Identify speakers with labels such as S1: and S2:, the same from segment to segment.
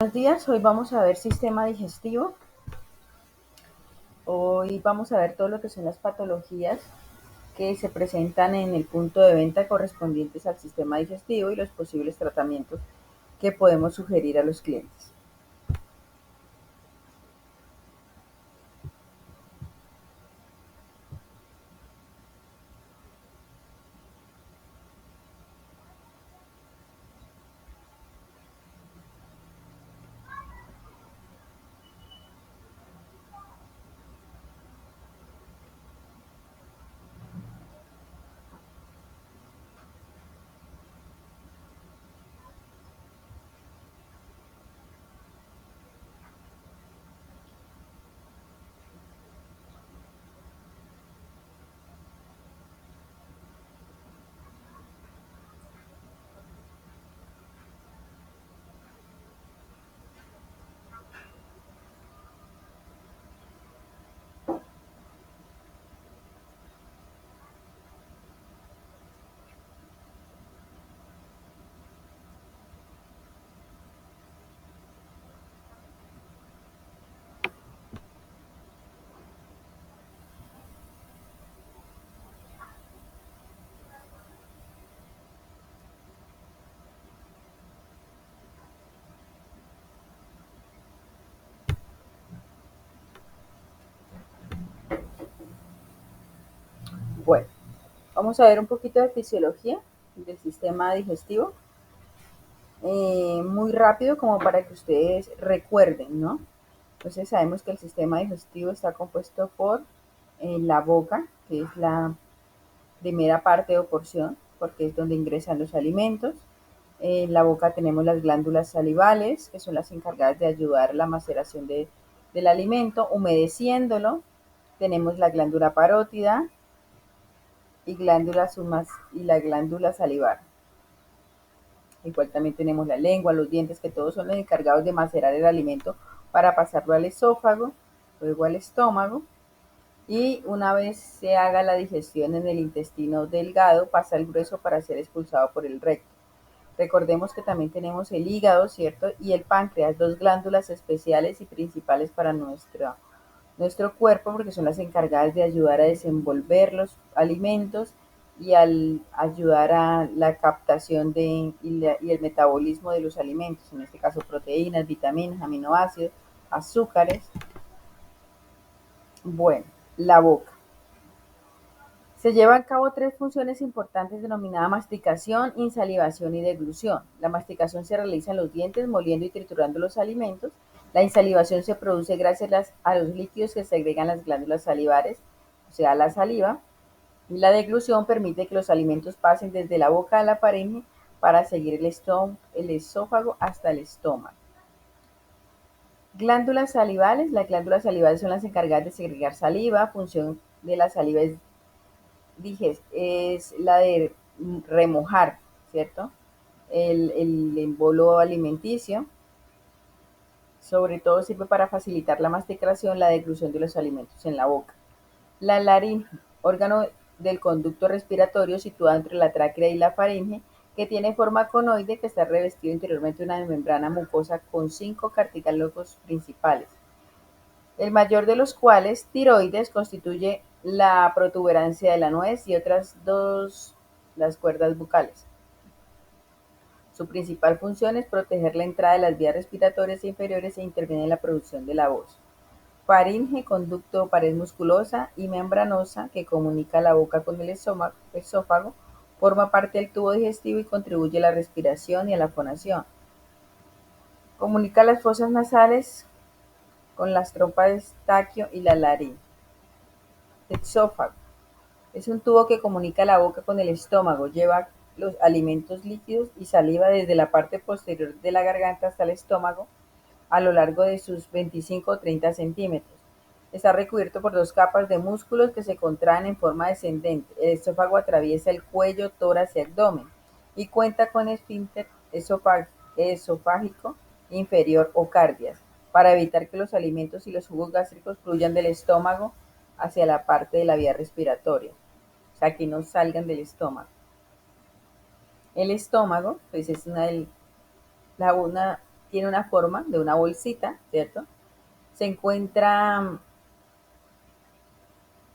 S1: Buenos días, hoy vamos a ver sistema digestivo. Hoy vamos a ver todo lo que son las patologías que se presentan en el punto de venta correspondientes al sistema digestivo y los posibles tratamientos que podemos sugerir a los clientes. Bueno, vamos a ver un poquito de fisiología del sistema digestivo, muy rápido como para que ustedes recuerden, ¿no? Entonces sabemos que el sistema digestivo está compuesto por la boca, que es la primera parte o porción, porque es donde ingresan los alimentos. En la boca tenemos las glándulas salivales, que son las encargadas de ayudar a la maceración del alimento, humedeciéndolo. Tenemos la glándula parótida y la glándula salivar. Igual también tenemos la lengua, los dientes, que todos son los encargados de macerar el alimento para pasarlo al esófago, luego al estómago. Y una vez se haga la digestión en el intestino delgado, pasa al grueso para ser expulsado por el recto. Recordemos que también tenemos el hígado, ¿cierto? Y el páncreas, dos glándulas especiales y principales para nuestro cuerpo, porque son las encargadas de ayudar a desenvolver los alimentos y al ayudar a la captación y el metabolismo de los alimentos, en este caso proteínas, vitaminas, aminoácidos, azúcares. Bueno, la boca. Se llevan a cabo tres funciones importantes denominadas masticación, insalivación y deglución. La masticación se realiza en los dientes, moliendo y triturando los alimentos. La insalivación se produce gracias a los líquidos que segregan las glándulas salivares, o sea, la saliva. Y la deglución permite que los alimentos pasen desde la boca a la faringe para seguir el esófago hasta el estómago. Glándulas salivales. Las glándulas salivales son las encargadas de segregar saliva. Función de la saliva es la de remojar, ¿cierto? El embolo alimenticio. Sobre todo sirve para facilitar la masticación, la deglución de los alimentos en la boca. La laringe, órgano del conducto respiratorio situado entre la tráquea y la faringe, que tiene forma conoide, que está revestido interiormente de una membrana mucosa con 5 cartílagos principales, el mayor de los cuales, tiroides, constituye la protuberancia de la nuez y otras dos, las cuerdas bucales. Su principal función es proteger la entrada de las vías respiratorias inferiores e interviene en la producción de la voz. Faringe, conducto o pared musculosa y membranosa que comunica la boca con el esófago, forma parte del tubo digestivo y contribuye a la respiración y a la fonación. Comunica las fosas nasales con las trompas de Eustaquio y la laringe. Exófago. Es un tubo que comunica la boca con el estómago, lleva los alimentos líquidos y saliva desde la parte posterior de la garganta hasta el estómago a lo largo de sus 25 o 30 centímetros. Está recubierto por dos capas de músculos que se contraen en forma descendente. El esófago atraviesa el cuello, tórax y abdomen y cuenta con esfínter esofágico inferior o cardias para evitar que los alimentos y los jugos gástricos fluyan del estómago hacia la parte de la vía respiratoria, o sea, que no salgan del estómago. El estómago, pues es una tiene una forma de una bolsita, ¿cierto? Se encuentra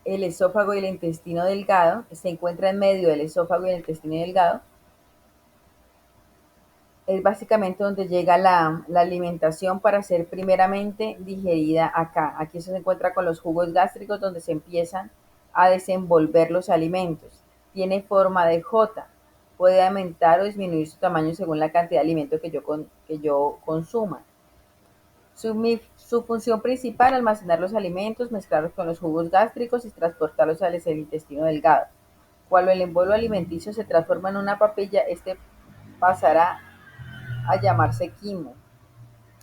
S1: el esófago y el intestino delgado, se encuentra en medio del esófago y el intestino delgado. Es básicamente donde llega la alimentación para ser primeramente digerida acá. Aquí se encuentra con los jugos gástricos donde se empiezan a desenvolver los alimentos. Tiene forma de J. Puede aumentar o disminuir su tamaño según la cantidad de alimento que yo consuma. Su función principal, almacenar los alimentos, mezclarlos con los jugos gástricos y transportarlos al intestino delgado. Cuando el embolo alimenticio se transforma en una papilla, este pasará a llamarse quimo.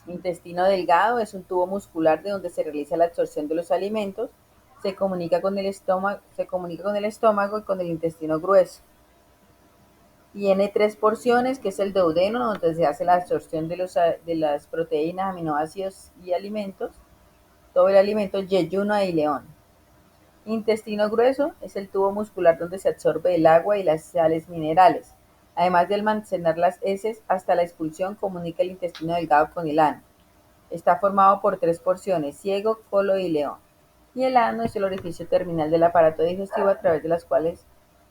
S1: Intestino delgado es un tubo muscular de donde se realiza la absorción de los alimentos. Se comunica con el estómago y con el intestino grueso. Tiene 3 porciones, que es el duodeno, donde se hace la absorción de las proteínas, aminoácidos y alimentos. Todo el alimento, yeyuno y león. Intestino grueso es el tubo muscular donde se absorbe el agua y las sales minerales. Además de almacenar las heces hasta la expulsión, comunica el intestino delgado con el ano. Está formado por 3 porciones, ciego, colon y león. Y el ano es el orificio terminal del aparato digestivo a través de las cuales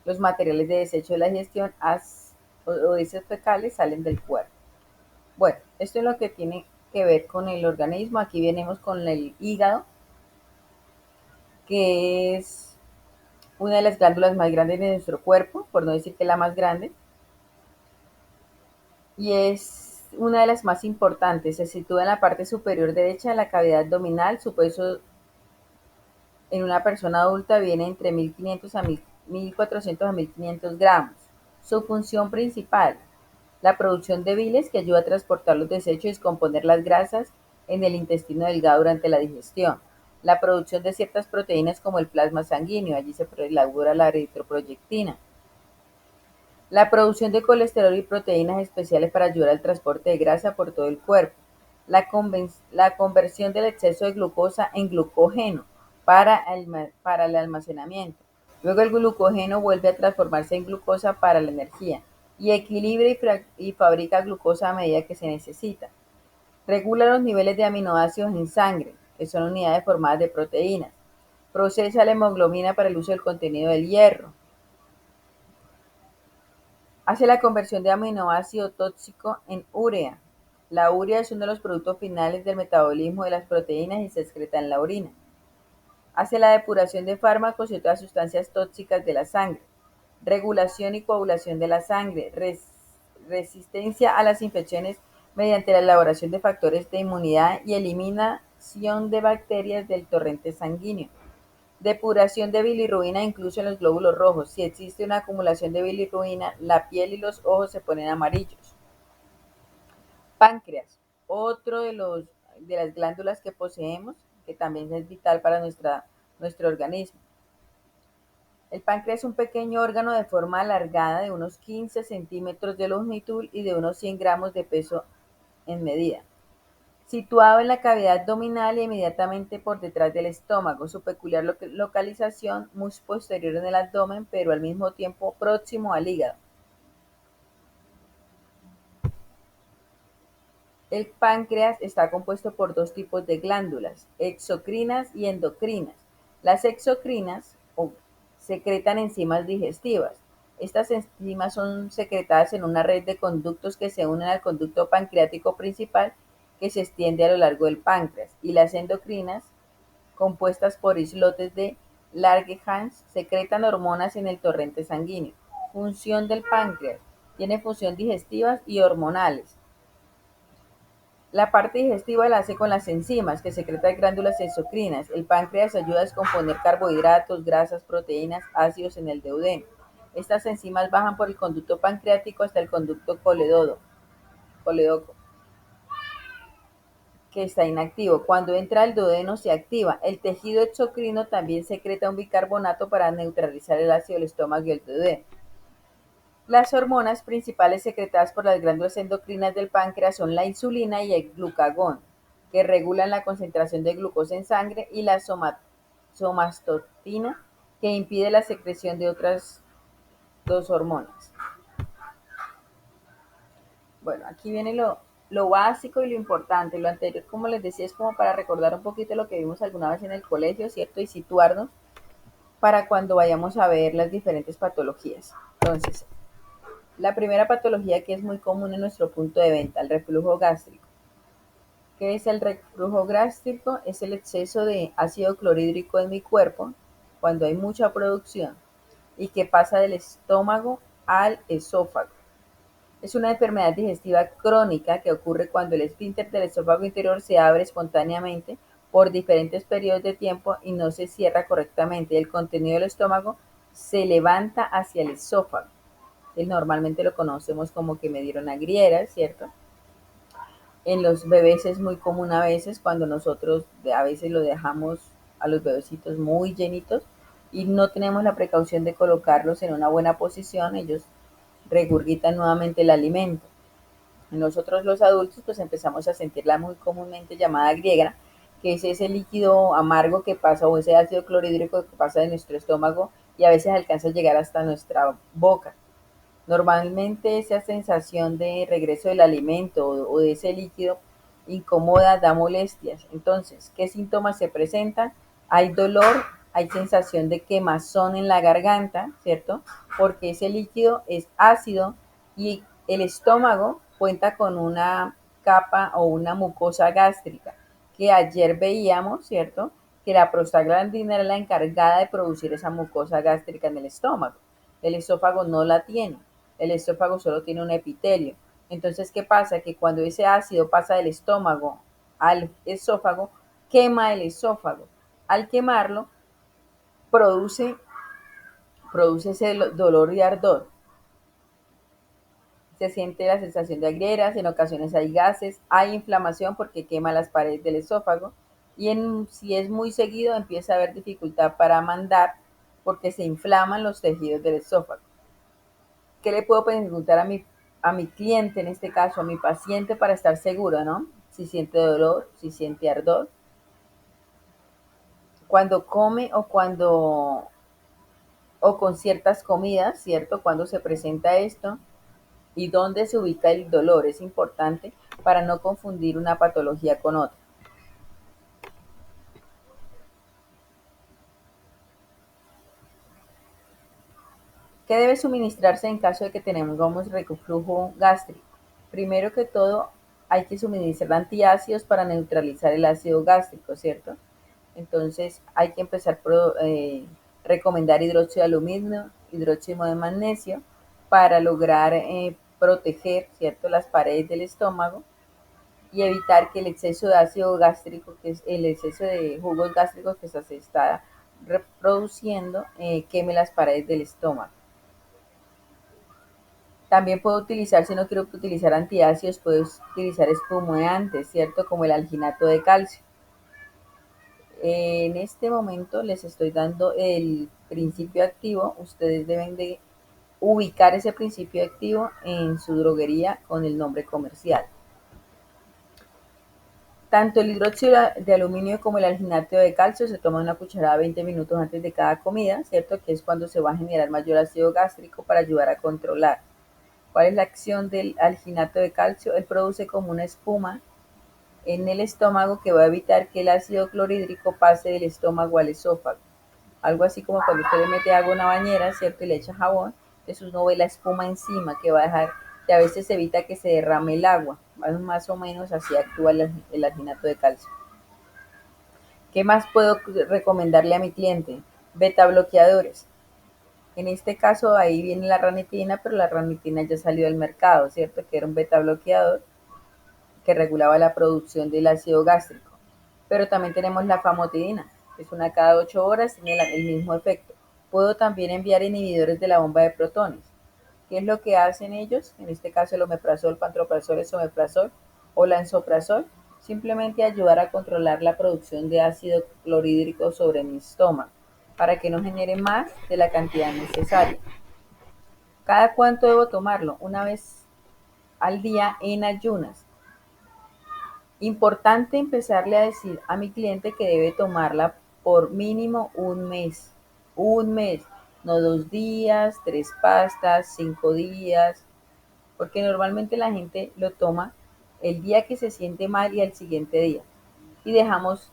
S1: los materiales de desecho de la digestión o heces fecales salen del cuerpo. Bueno, esto es lo que tiene que ver con el organismo. Aquí venimos con el hígado, que es una de las glándulas más grandes de nuestro cuerpo, por no decir que la más grande, y es una de las más importantes. Se sitúa en la parte superior derecha de la cavidad abdominal. Su peso en una persona adulta viene entre 1500 a 1400 a 1500 gramos. Su función principal, la producción de bilis, que ayuda a transportar los desechos y descomponer las grasas en el intestino delgado durante la digestión. La producción de ciertas proteínas como el plasma sanguíneo, allí se elabora la eritroproyectina. La producción de colesterol y proteínas especiales para ayudar al transporte de grasa por todo el cuerpo. La conversión del exceso de glucosa en glucógeno para el almacenamiento. Luego el glucógeno vuelve a transformarse en glucosa para la energía y equilibra y fabrica glucosa a medida que se necesita. Regula los niveles de aminoácidos en sangre, que son unidades formadas de proteínas. Procesa la hemoglobina para el uso del contenido del hierro. Hace la conversión de aminoácido tóxico en urea. La urea es uno de los productos finales del metabolismo de las proteínas y se excreta en la orina. Hace la depuración de fármacos y otras sustancias tóxicas de la sangre. Regulación y coagulación de la sangre. Resistencia a las infecciones mediante la elaboración de factores de inmunidad y eliminación de bacterias del torrente sanguíneo. Depuración de bilirrubina incluso en los glóbulos rojos. Si existe una acumulación de bilirrubina, la piel y los ojos se ponen amarillos. Páncreas, otro de las glándulas que poseemos, que también es vital para nuestro organismo. El páncreas es un pequeño órgano de forma alargada de unos 15 centímetros de longitud y de unos 100 gramos de peso en medida. Situado en la cavidad abdominal y inmediatamente por detrás del estómago. Su peculiar localización muy posterior en el abdomen, pero al mismo tiempo próximo al hígado. El páncreas está compuesto por dos tipos de glándulas, exocrinas y endocrinas. Las exocrinas secretan enzimas digestivas. Estas enzimas son secretadas en una red de conductos que se unen al conducto pancreático principal, que se extiende a lo largo del páncreas, y las endocrinas, compuestas por islotes de Langerhans, secretan hormonas en el torrente sanguíneo. Función del páncreas: tiene función digestivas y hormonales. La parte digestiva la hace con las enzimas, que secretan glándulas exocrinas. El páncreas ayuda a descomponer carbohidratos, grasas, proteínas, ácidos en el duodeno. Estas enzimas bajan por el conducto pancreático hasta el conducto colédoco, que está inactivo. Cuando entra al duodeno se activa. El tejido exocrino también secreta un bicarbonato para neutralizar el ácido del estómago y el duodeno. Las hormonas principales secretadas por las glándulas endocrinas del páncreas son la insulina y el glucagón, que regulan la concentración de glucosa en sangre, y la somatostatina, que impide la secreción de otras dos hormonas. Bueno, aquí viene lo básico y lo importante. Lo anterior, como les decía, es como para recordar un poquito lo que vimos alguna vez en el colegio, ¿cierto? Y situarnos para cuando vayamos a ver las diferentes patologías. Entonces, la primera patología que es muy común en nuestro punto de venta, el reflujo gástrico. ¿Qué es el reflujo gástrico? Es el exceso de ácido clorhídrico en mi cuerpo cuando hay mucha producción y que pasa del estómago al esófago. Es una enfermedad digestiva crónica que ocurre cuando el esfínter del esófago inferior se abre espontáneamente por diferentes periodos de tiempo y no se cierra correctamente. El contenido del estómago se levanta hacia el esófago. Normalmente lo conocemos como que me dieron agrieras, ¿cierto? En los bebés es muy común a veces cuando nosotros a veces lo dejamos a los bebecitos muy llenitos y no tenemos la precaución de colocarlos en una buena posición, ellos regurgitan nuevamente el alimento. Nosotros los adultos pues empezamos a sentir la muy comúnmente llamada griega, que es ese líquido amargo que pasa o ese ácido clorhídrico que pasa de nuestro estómago y a veces alcanza a llegar hasta nuestra boca. Normalmente esa sensación de regreso del alimento o de ese líquido incomoda, da molestias. Entonces, ¿qué síntomas se presentan? Hay dolor, hay sensación de quemazón en la garganta, ¿cierto? Porque ese líquido es ácido y el estómago cuenta con una capa o una mucosa gástrica que ayer veíamos, ¿cierto? Que la prostaglandina era la encargada de producir esa mucosa gástrica en el estómago. El esófago no la tiene. El esófago solo tiene un epitelio. Entonces, ¿qué pasa? Que cuando ese ácido pasa del estómago al esófago, quema el esófago. Al quemarlo, produce, produce ese dolor y ardor. Se siente la sensación de agrieras, en ocasiones hay gases, hay inflamación porque quema las paredes del esófago y si es muy seguido empieza a haber dificultad para mandar porque se inflaman los tejidos del esófago. ¿Qué le puedo preguntar a mi cliente, en este caso, a mi paciente, para estar seguro, ¿no? Si siente dolor, si siente ardor. Cuando come o con ciertas comidas, ¿cierto? Cuando se presenta esto y dónde se ubica el dolor. Es importante para no confundir una patología con otra. ¿Qué debe suministrarse en caso de que tengamos reflujo gástrico? Primero que todo, hay que suministrar antiácidos para neutralizar el ácido gástrico, ¿cierto? Entonces hay que empezar por recomendar hidróxido de aluminio, hidróxido de magnesio para lograr proteger, ¿cierto?, las paredes del estómago y evitar que el exceso de ácido gástrico, que es el exceso de jugos gástricos que se está reproduciendo, queme las paredes del estómago. También puedo utilizar, si no quiero utilizar antiácidos, puedo utilizar espumantes, ¿cierto? Como el alginato de calcio. En este momento les estoy dando el principio activo. Ustedes deben de ubicar ese principio activo en su droguería con el nombre comercial. Tanto el hidróxido de aluminio como el alginato de calcio se toman una cucharada 20 minutos antes de cada comida, ¿cierto? Que es cuando se va a generar mayor ácido gástrico para ayudar a controlar. ¿Cuál es la acción del alginato de calcio? Él produce como una espuma en el estómago que va a evitar que el ácido clorhídrico pase del estómago al esófago. Algo así como cuando usted le mete agua a una bañera, ¿cierto? Y le echa jabón, eso no ve la espuma encima que va a dejar, y a veces evita que se derrame el agua. Más o menos así actúa el alginato de calcio. ¿Qué más puedo recomendarle a mi cliente? Beta bloqueadores. En este caso ahí viene la ranitidina, pero la ranitidina ya salió del mercado, ¿cierto? Que era un beta bloqueador que regulaba la producción del ácido gástrico. Pero también tenemos la famotidina, que es una cada 8 horas, tiene el mismo efecto. Puedo también enviar inhibidores de la bomba de protones. ¿Qué es lo que hacen ellos? En este caso el omeprazol, pantoprazol, esomeprazol o la ensoprazol. Simplemente ayudar a controlar la producción de ácido clorhídrico sobre mi estómago para que no genere más de la cantidad necesaria. ¿Cada cuánto debo tomarlo? Una vez al día en ayunas. Importante empezarle a decir a mi cliente que debe tomarla por mínimo un mes, no 2 días, 3 pastas, 5 días, porque normalmente la gente lo toma el día que se siente mal y al siguiente día. Y dejamos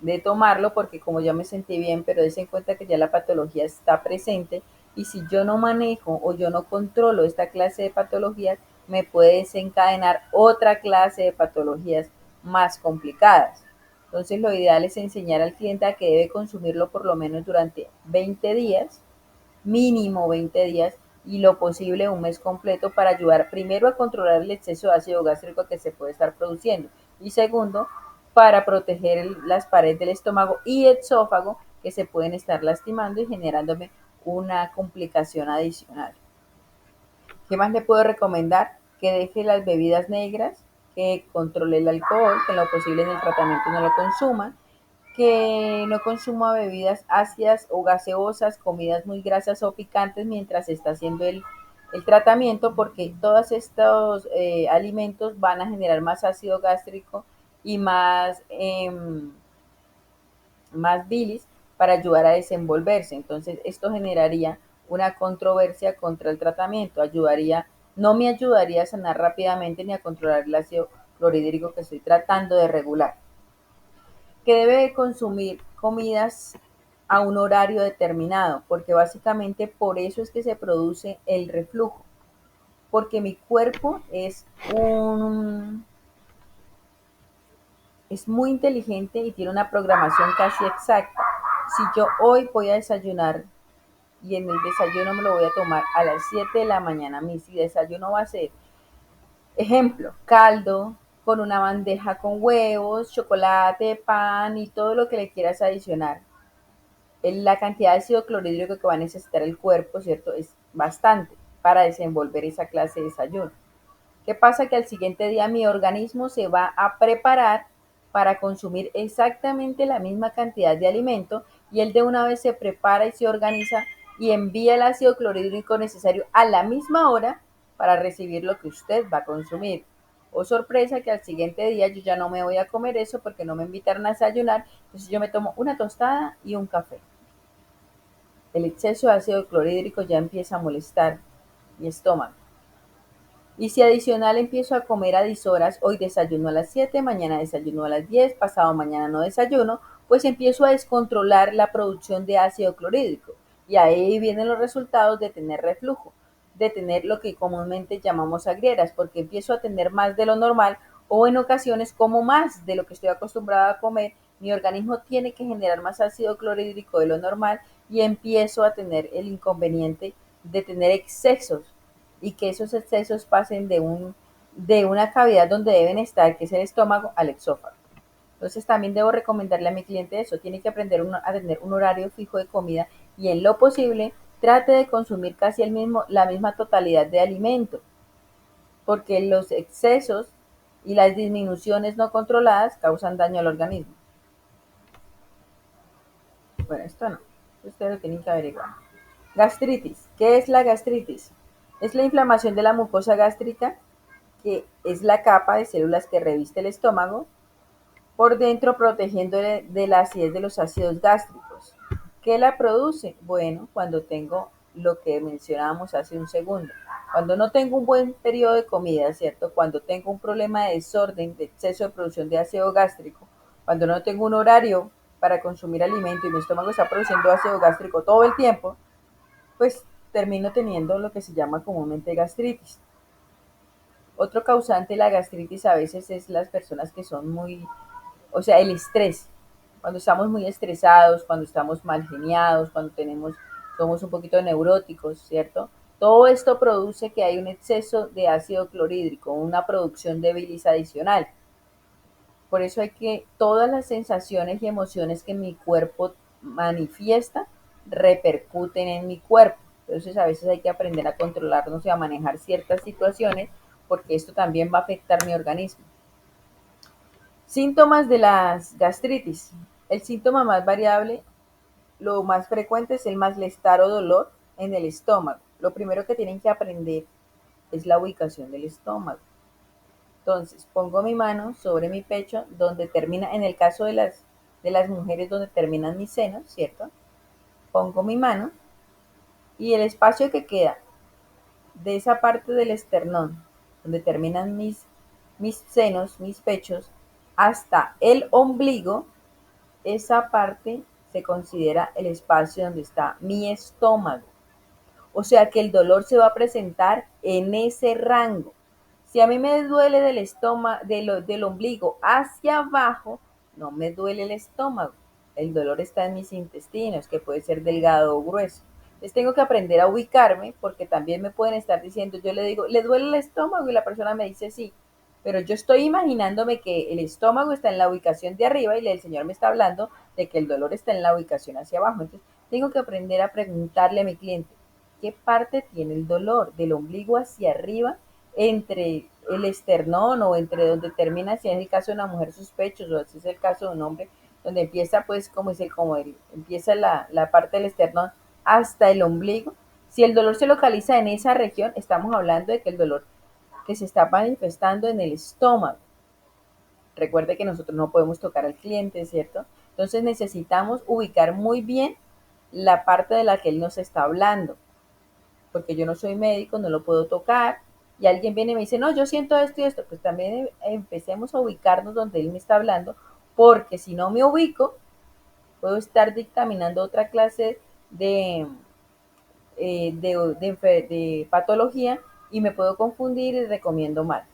S1: de tomarlo porque como ya me sentí bien, pero des en cuenta que ya la patología está presente y si yo no manejo o yo no controlo esta clase de patologías, me puede desencadenar otra clase de patologías más complicadas. Entonces lo ideal es enseñar al cliente a que debe consumirlo por lo menos durante 20 días, mínimo 20 días, y lo posible un mes completo para ayudar primero a controlar el exceso de ácido gástrico que se puede estar produciendo y segundo, para proteger las paredes del estómago y esófago que se pueden estar lastimando y generándome una complicación adicional. ¿Qué más le puedo recomendar? Que deje las bebidas negras, que controle el alcohol, que en lo posible en el tratamiento no lo consuma, que no consuma bebidas ácidas o gaseosas, comidas muy grasas o picantes mientras se está haciendo el tratamiento, porque todos estos alimentos van a generar más ácido gástrico y más bilis para ayudar a desenvolverse. Entonces, esto generaría una controversia contra el tratamiento. No me ayudaría a sanar rápidamente ni a controlar el ácido clorhídrico que estoy tratando de regular. Que debe consumir comidas a un horario determinado, porque básicamente por eso es que se produce el reflujo, porque mi cuerpo es muy inteligente y tiene una programación casi exacta. Si yo hoy voy a desayunar y en el desayuno me lo voy a tomar a las 7 de la mañana, mi desayuno va a ser, ejemplo, caldo con una bandeja con huevos, chocolate, pan y todo lo que le quieras adicionar. La cantidad de ácido clorhídrico que va a necesitar el cuerpo, ¿cierto? Es bastante para desenvolver esa clase de desayuno. ¿Qué pasa? Que al siguiente día mi organismo se va a preparar para consumir exactamente la misma cantidad de alimento y él de una vez se prepara y se organiza y envía el ácido clorhídrico necesario a la misma hora para recibir lo que usted va a consumir. Oh sorpresa que al siguiente día yo ya no me voy a comer eso porque no me invitaron a desayunar, entonces yo me tomo una tostada y un café. El exceso de ácido clorhídrico ya empieza a molestar mi estómago. Y si adicional empiezo a comer a dishoras, hoy desayuno a las 7, mañana desayuno a las 10, pasado mañana no desayuno, pues empiezo a descontrolar la producción de ácido clorhídrico. Y ahí vienen los resultados de tener reflujo, de tener lo que comúnmente llamamos agrieras, porque empiezo a tener más de lo normal o en ocasiones como más de lo que estoy acostumbrada a comer. Mi organismo tiene que generar más ácido clorhídrico de lo normal y empiezo a tener el inconveniente de tener excesos y que esos excesos pasen de una cavidad donde deben estar, que es el estómago, al exófago. Entonces también debo recomendarle a mi cliente eso, tiene que aprender a tener un horario fijo de comida y en lo posible trate de consumir casi la misma totalidad de alimento, porque los excesos y las disminuciones no controladas causan daño al organismo. Bueno, esto no, ustedes lo tienen que averiguar. Gastritis. ¿Qué es la gastritis? Es la inflamación de la mucosa gástrica, que es la capa de células que reviste el estómago por dentro, protegiéndole de la acidez de los ácidos gástricos. ¿Qué la produce? Bueno, cuando tengo lo que mencionábamos hace un segundo. Cuando no tengo un buen periodo de comida, ¿cierto? Cuando tengo un problema de desorden, de exceso de producción de ácido gástrico, cuando no tengo un horario para consumir alimento y mi estómago está produciendo ácido gástrico todo el tiempo, pues termino teniendo lo que se llama comúnmente gastritis. Otro causante de la gastritis a veces es las personas que son o sea, el estrés. Cuando estamos muy estresados, cuando estamos mal geniados, somos un poquito neuróticos, ¿cierto? Todo esto produce que hay un exceso de ácido clorhídrico, una producción de bilis adicional. Por eso hay que todas las sensaciones y emociones que mi cuerpo manifiesta repercuten en mi cuerpo. Entonces a veces hay que aprender a controlarnos y a manejar ciertas situaciones porque esto también va a afectar mi organismo. Síntomas de las gastritis. El síntoma más variable, lo más frecuente es el malestar o dolor en el estómago. Lo primero que tienen que aprender es la ubicación del estómago. Entonces, pongo mi mano sobre mi pecho, donde termina, en el caso de las mujeres, donde terminan mis senos, ¿cierto? Pongo mi mano y el espacio que queda de esa parte del esternón, donde terminan mis senos, mis pechos, hasta el ombligo, esa parte se considera el espacio donde está mi estómago. O sea que el dolor se va a presentar en ese rango. Si a mí me duele del estómago, del ombligo hacia abajo, no me duele el estómago. El dolor está en mis intestinos, que puede ser delgado o grueso. Entonces tengo que aprender a ubicarme porque también me pueden estar diciendo, yo le digo, ¿le duele el estómago? Y la persona me dice sí. Pero yo estoy imaginándome que el estómago está en la ubicación de arriba y el Señor me está hablando de que el dolor está en la ubicación hacia abajo. Entonces tengo que aprender a preguntarle a mi cliente, ¿qué parte tiene el dolor? Del ombligo hacia arriba, entre el esternón o entre donde termina, si es el caso de una mujer, sus pechos, o si es el caso de un hombre, donde empieza, pues, como es empieza la parte del esternón hasta el ombligo. Si el dolor se localiza en esa región, estamos hablando de que el dolor que se está manifestando en el estómago. Recuerde que nosotros no podemos tocar al cliente, ¿cierto? Entonces necesitamos ubicar muy bien la parte de la que él nos está hablando, porque yo no soy médico, no lo puedo tocar, y alguien viene y me dice, no, yo siento esto y esto, pues también empecemos a ubicarnos donde él me está hablando, porque si no me ubico, puedo estar dictaminando otra clase de patología y me puedo confundir y recomiendo mal.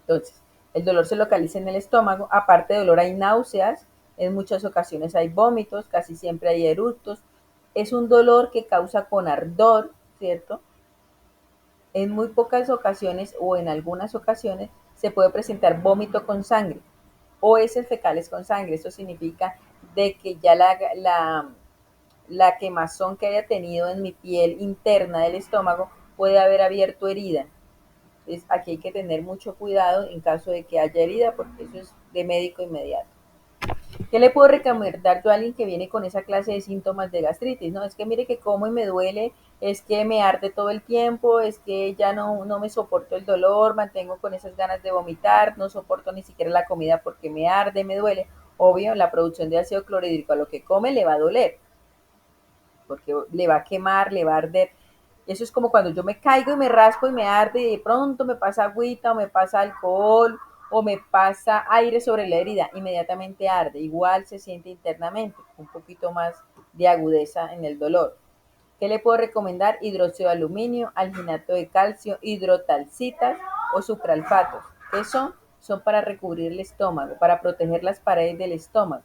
S1: Entonces, el dolor se localiza en el estómago, aparte de dolor hay náuseas, en muchas ocasiones hay vómitos, casi siempre hay eructos, es un dolor que causa con ardor, ¿cierto? En muy pocas ocasiones o en algunas ocasiones se puede presentar vómito con sangre o heces fecales con sangre. Eso significa de que ya la quemazón que haya tenido en mi piel interna del estómago puede haber abierto herida. Entonces aquí hay que tener mucho cuidado en caso de que haya herida porque eso es de médico inmediato. ¿Qué le puedo recomendar yo a alguien que viene con esa clase de síntomas de gastritis? No, es que mire que como y me duele, es que me arde todo el tiempo, es que ya no me soporto el dolor, mantengo con esas ganas de vomitar, no soporto ni siquiera la comida porque me arde, me duele. Obvio, la producción de ácido clorhídrico a lo que come le va a doler, porque le va a quemar, le va a arder. Eso es como cuando yo me caigo y me raspo y me arde y de pronto me pasa agüita o me pasa alcohol o me pasa aire sobre la herida, inmediatamente arde. Igual se siente internamente, un poquito más de agudeza en el dolor. ¿Qué le puedo recomendar? Hidróxido de aluminio, alginato de calcio, hidrotalcitas o supralfatos. ¿Qué son? Son para recubrir el estómago, para proteger las paredes del estómago.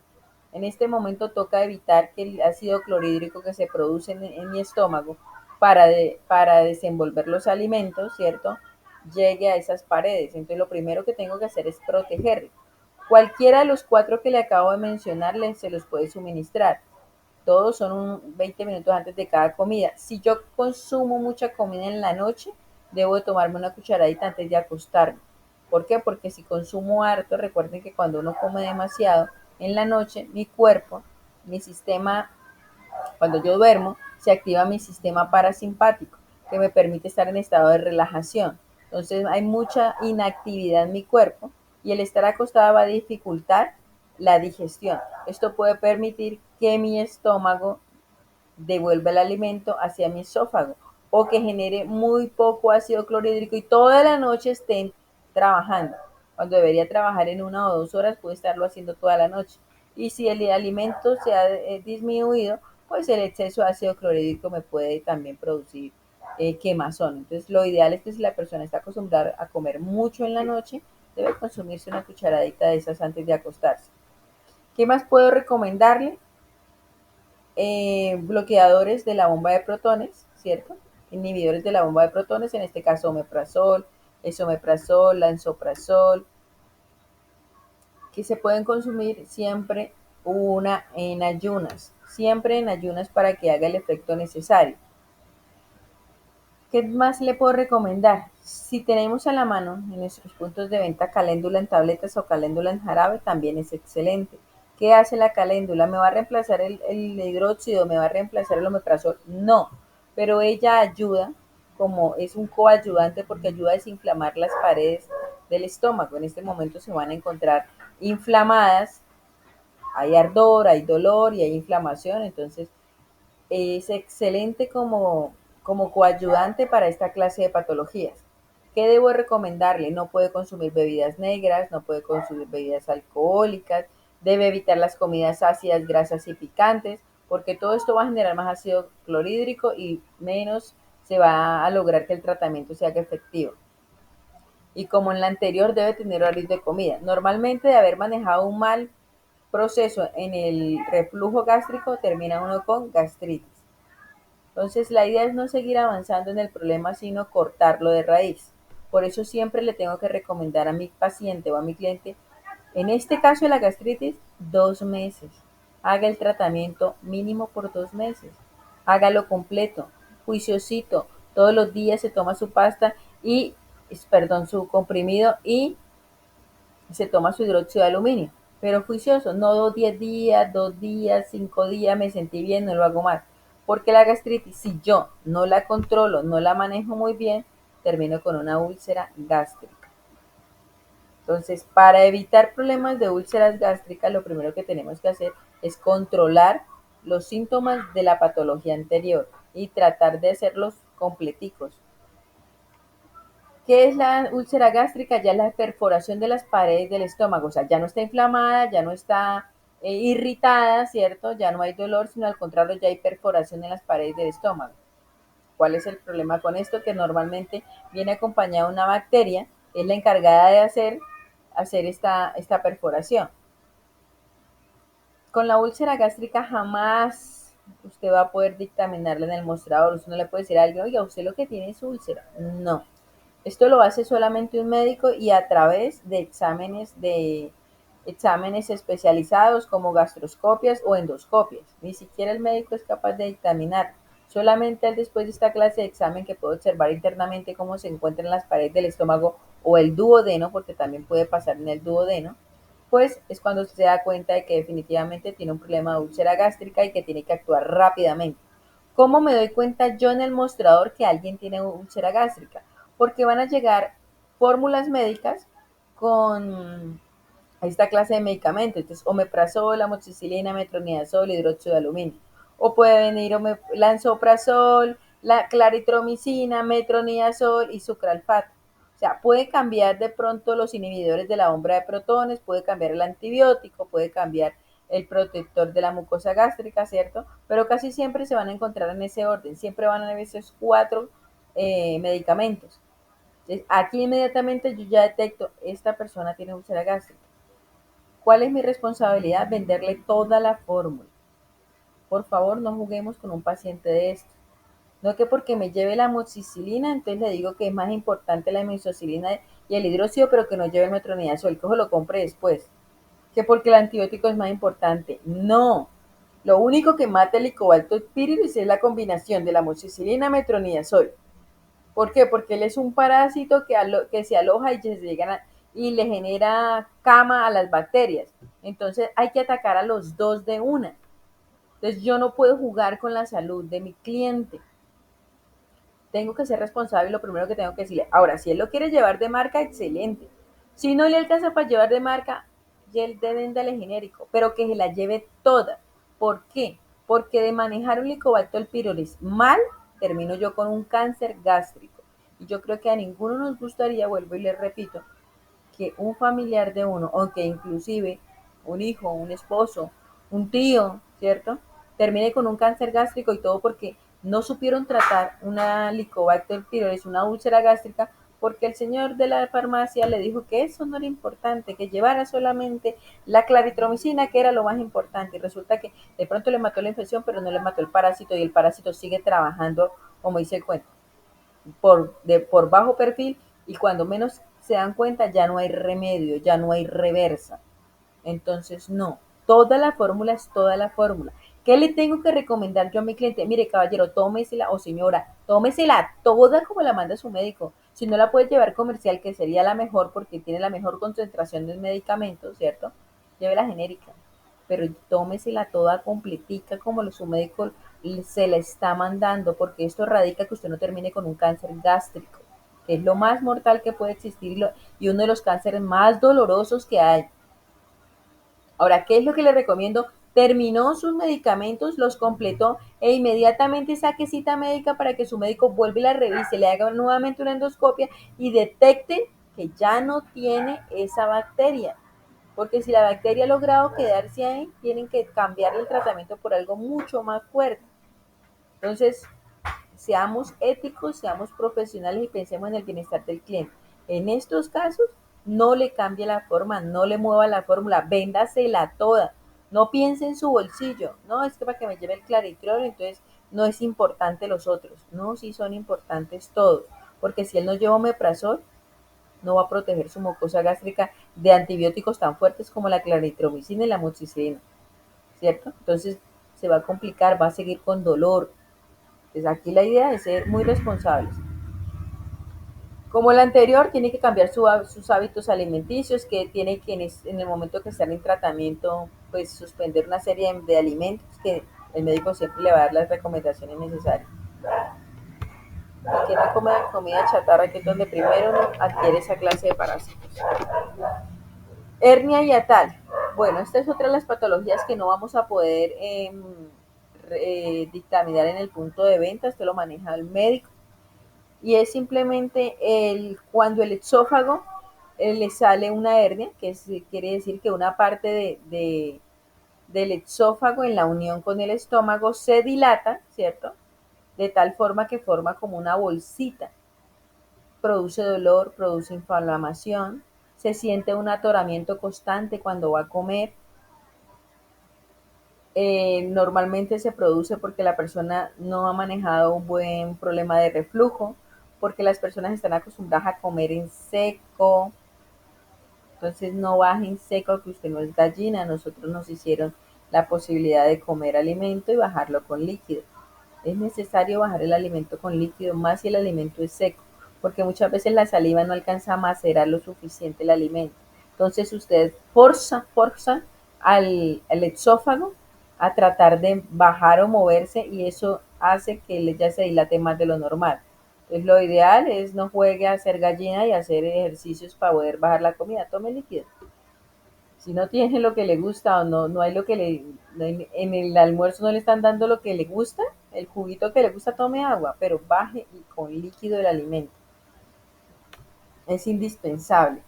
S1: En este momento toca evitar que el ácido clorhídrico que se produce en mi estómago para desenvolver los alimentos, ¿cierto? Llegue a esas paredes. Entonces lo primero que tengo que hacer es protegerlo. Cualquiera de los cuatro que le acabo de mencionar se los puede suministrar. Todos son 20 minutos antes de cada comida. Si yo consumo mucha comida en la noche, debo de tomarme una cucharadita antes de acostarme. ¿Por qué? Porque si consumo harto, recuerden que cuando uno come demasiado en la noche, mi cuerpo, mi sistema, cuando yo duermo, se activa mi sistema parasimpático, que me permite estar en estado de relajación. Entonces hay mucha inactividad en mi cuerpo y el estar acostada va a dificultar la digestión. Esto puede permitir que mi estómago devuelva el alimento hacia mi esófago o que genere muy poco ácido clorhídrico y toda la noche estén trabajando. Cuando debería trabajar en 1 o 2 horas, puede estarlo haciendo toda la noche. Y si el alimento se ha disminuido, pues el exceso de ácido clorhídrico me puede también producir quemazón. Entonces, lo ideal es que si la persona está acostumbrada a comer mucho en la noche, debe consumirse una cucharadita de esas antes de acostarse. ¿Qué más puedo recomendarle? Bloqueadores de la bomba de protones, ¿cierto? Inhibidores de la bomba de protones, en este caso omeprazol, esomeprazol, lansoprazol, que se pueden consumir siempre en ayunas para que haga el efecto necesario. ¿Qué más le puedo recomendar? Si tenemos a la mano en nuestros puntos de venta caléndula en tabletas o caléndula en jarabe, también es excelente. ¿Qué hace la caléndula? ¿Me va a reemplazar el hidróxido? ¿Me va a reemplazar el omeprazol? No, pero ella ayuda, como es un coayudante, porque ayuda a desinflamar las paredes del estómago. En este momento se van a encontrar inflamadas, hay ardor, hay dolor y hay inflamación, entonces es excelente como coayudante para esta clase de patologías. ¿Qué debo recomendarle? No puede consumir bebidas negras, no puede consumir bebidas alcohólicas, debe evitar las comidas ácidas, grasas y picantes, porque todo esto va a generar más ácido clorhídrico y menos se va a lograr que el tratamiento sea efectivo. Y como en la anterior, debe tener horarios de comida. Normalmente, de haber manejado un mal proceso en el reflujo gástrico, termina uno con gastritis. Entonces, la idea es no seguir avanzando en el problema, sino cortarlo de raíz. Por eso siempre le tengo que recomendar a mi paciente o a mi cliente, en este caso de la gastritis, 2 meses. Haga el tratamiento mínimo por 2 meses. Hágalo completo, juiciosito. Todos los días se toma su pasta y, perdón, su comprimido y se toma su hidróxido de aluminio. Pero juicioso, no 10 días, 2 días, 5 días, me sentí bien, no lo hago más. Porque la gastritis, si yo no la controlo, no la manejo muy bien, termino con una úlcera gástrica. Entonces, para evitar problemas de úlceras gástricas, lo primero que tenemos que hacer es controlar los síntomas de la patología anterior y tratar de hacerlos completicos. ¿Qué es la úlcera gástrica? Ya es la perforación de las paredes del estómago, o sea, ya no está inflamada, ya no está irritada, ¿cierto? Ya no hay dolor, sino al contrario, ya hay perforación en las paredes del estómago. ¿Cuál es el problema con esto? Que normalmente viene acompañada de una bacteria, es la encargada de hacer esta perforación. Con la úlcera gástrica jamás usted va a poder dictaminarla en el mostrador. Usted no le puede decir a alguien, oiga, usted lo que tiene es úlcera. No. Esto lo hace solamente un médico y a través de exámenes especializados como gastroscopias o endoscopias. Ni siquiera el médico es capaz de dictaminar. Solamente él, después de esta clase de examen, que puede observar internamente cómo se encuentran las paredes del estómago o el duodeno, porque también puede pasar en el duodeno, pues es cuando se da cuenta de que definitivamente tiene un problema de úlcera gástrica y que tiene que actuar rápidamente. ¿Cómo me doy cuenta yo en el mostrador que alguien tiene úlcera gástrica? Porque van a llegar fórmulas médicas con esta clase de medicamentos, entonces omeprazol, amoxicilina, metronidazol, hidróxido de aluminio. O puede venir lansoprazol, la claritromicina, metronidazol y sucralfato. O sea, puede cambiar de pronto los inhibidores de la bomba de protones, puede cambiar el antibiótico, puede cambiar el protector de la mucosa gástrica, ¿cierto? Pero casi siempre se van a encontrar en ese orden, siempre van a haber esos 4 medicamentos. Entonces, aquí inmediatamente yo ya detecto, esta persona tiene úlcera gástrica. ¿Cuál es mi responsabilidad? Venderle toda la fórmula. Por favor, no juguemos con un paciente de esto. No que porque me lleve la amoxicilina, entonces le digo que es más importante la amoxicilina y el hidróxido, pero que no lleve el metronidazol, que ojo lo compre después. Que porque el antibiótico es más importante. No. Lo único que mata el Helicobacter pylori es la combinación de la amoxicilina y metronidazol. ¿Por qué? Porque él es un parásito que se aloja y le genera cama a las bacterias. Entonces hay que atacar a los dos de una. Entonces yo no puedo jugar con la salud de mi cliente. Tengo que ser responsable y lo primero que tengo que decirle. Ahora, si él lo quiere llevar de marca, excelente. Si no le alcanza para llevar de marca, ya él debe darle genérico, pero que se la lleve toda. ¿Por qué? Porque de manejar un Helicobacter pylori mal, termino yo con un cáncer gástrico. Y yo creo que a ninguno nos gustaría, vuelvo y les repito, que un familiar de uno, aunque inclusive un hijo, un esposo, un tío, ¿cierto? Termine con un cáncer gástrico y todo porque no supieron tratar una Helicobacter pylori, una úlcera gástrica, porque el señor de la farmacia le dijo que eso no era importante, que llevara solamente la claritromicina, que era lo más importante. Y resulta que de pronto le mató la infección, pero no le mató el parásito y el parásito sigue trabajando, como dice el cuento, por bajo perfil y cuando menos se dan cuenta ya no hay remedio, ya no hay reversa. Entonces, no, toda la fórmula es toda la fórmula. ¿Qué le tengo que recomendar yo a mi cliente? Mire, caballero, tómesela, o señora, tómesela toda como la manda su médico. Si no la puede llevar comercial, que sería la mejor porque tiene la mejor concentración del medicamento, ¿cierto? Lleve la genérica, pero tómesela toda completica como su médico se la está mandando, porque esto radica que usted no termine con un cáncer gástrico, que es lo más mortal que puede existir y uno de los cánceres más dolorosos que hay. Ahora, ¿qué es lo que le recomiendo? terminó sus medicamentos, los completó e inmediatamente saque cita médica para que su médico vuelva y la revise, le haga nuevamente una endoscopia y detecte que ya no tiene esa bacteria. Porque si la bacteria ha logrado quedarse ahí, tienen que cambiar el tratamiento por algo mucho más fuerte. Entonces, seamos éticos, seamos profesionales y pensemos en el bienestar del cliente. En estos casos, no le cambie la forma, no le mueva la fórmula, véndasela toda. No piense en su bolsillo. No, es que para que me lleve el claritrol, entonces no es importante los otros. No, sí son importantes todos. Porque si él no lleva omeprazol, no va a proteger su mucosa gástrica de antibióticos tan fuertes como la claritromicina y la amoxicilina, ¿cierto? Entonces se va a complicar, va a seguir con dolor. Entonces aquí la idea es ser muy responsables. Como el anterior, tiene que cambiar sus hábitos alimenticios, que tiene que en el momento que están en tratamiento, pues suspender una serie de alimentos que el médico siempre le va a dar las recomendaciones necesarias. Y que no coma comida chatarra, que es donde primero uno adquiere esa clase de parásitos. Hernia hiatal. Bueno, esta es otra de las patologías que no vamos a poder dictaminar en el punto de venta, esto lo maneja el médico, y es simplemente cuando el esófago le sale una hernia, quiere decir que una parte del esófago en la unión con el estómago se dilata, ¿cierto? De tal forma que forma como una bolsita. Produce dolor, produce inflamación, se siente un atoramiento constante cuando va a comer. Normalmente se produce porque la persona no ha manejado un buen problema de reflujo, porque las personas están acostumbradas a comer en seco, entonces no baje en seco, que usted no es gallina. Nosotros nos hicieron la posibilidad de comer alimento y bajarlo con líquido. Es necesario bajar el alimento con líquido, más si el alimento es seco, porque muchas veces la saliva no alcanza a macerar lo suficiente el alimento. Entonces usted forza al exófago a tratar de bajar o moverse, y eso hace que ya se dilate más de lo normal. Entonces lo ideal es no juegue a ser gallina y hacer ejercicios para poder bajar la comida. Tome líquido. Si no tiene lo que le gusta o no hay lo que en el almuerzo no le están dando lo que le gusta, el juguito que le gusta, tome agua, pero baje y con líquido el alimento. Es indispensable.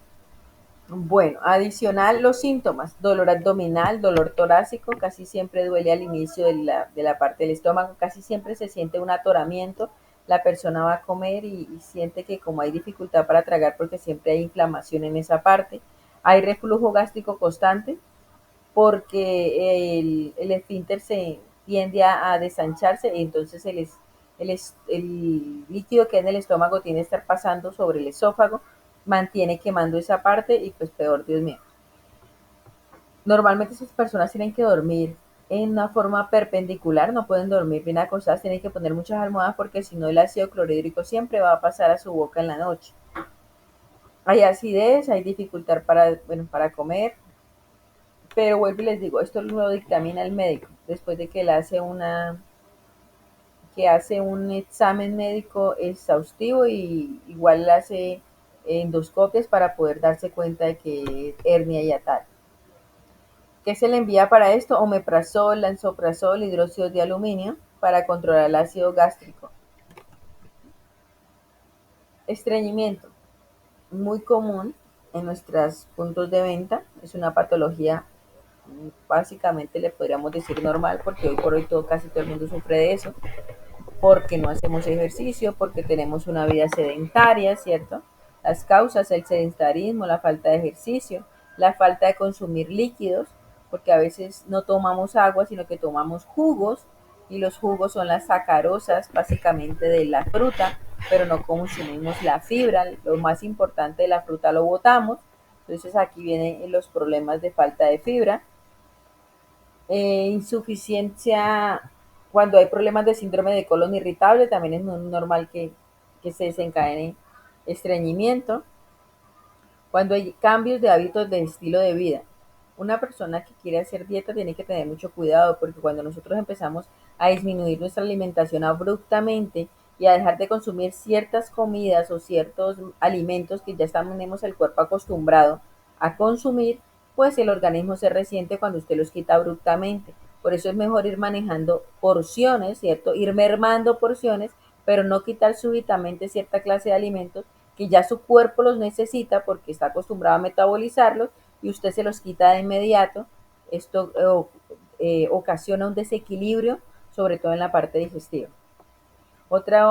S1: Bueno, adicional los síntomas: dolor abdominal, dolor torácico, casi siempre duele al inicio de la parte del estómago, casi siempre se siente un atoramiento, la persona va a comer y siente que como hay dificultad para tragar porque siempre hay inflamación en esa parte, hay reflujo gástrico constante, porque el esfínter se tiende a desancharse, y entonces el líquido que hay en el estómago tiene que estar pasando sobre el esófago, mantiene quemando esa parte y pues peor, Dios mío. Normalmente esas personas tienen que dormir en una forma perpendicular, no pueden dormir bien acostadas, tienen que poner muchas almohadas porque si no el ácido clorhídrico siempre va a pasar a su boca en la noche. Hay acidez, hay dificultad para comer, pero vuelvo y les digo, esto lo dictamina el médico después de que él hace un examen médico exhaustivo, y igual hace endoscopias para poder darse cuenta de que es hernia hiatal. ¿Qué se le envía para esto? Omeprazol, lansoprazol, hidróxido de aluminio para controlar el ácido gástrico. Estreñimiento, muy común en nuestros puntos de venta, es una patología básicamente le podríamos decir normal, porque hoy por hoy casi todo el mundo sufre de eso, porque no hacemos ejercicio, porque tenemos una vida sedentaria, ¿cierto? Las causas: el sedentarismo, la falta de ejercicio, la falta de consumir líquidos, porque a veces no tomamos agua, sino que tomamos jugos, y los jugos son las sacarosas básicamente de la fruta, pero no consumimos la fibra, lo más importante de la fruta lo botamos. Entonces aquí vienen los problemas de falta de fibra. Insuficiencia, cuando hay problemas de síndrome de colon irritable, también es muy normal que se desencadene estreñimiento. Cuando hay cambios de hábitos de estilo de vida, una persona que quiere hacer dieta tiene que tener mucho cuidado, porque cuando nosotros empezamos a disminuir nuestra alimentación abruptamente y a dejar de consumir ciertas comidas o ciertos alimentos que ya tenemos el cuerpo acostumbrado a consumir, pues el organismo se resiente cuando usted los quita abruptamente. Por eso es mejor ir manejando porciones, ¿cierto? Ir mermando porciones, pero no quitar súbitamente cierta clase de alimentos que ya su cuerpo los necesita porque está acostumbrado a metabolizarlos y usted se los quita de inmediato. Esto ocasiona un desequilibrio, sobre todo en la parte digestiva. Otra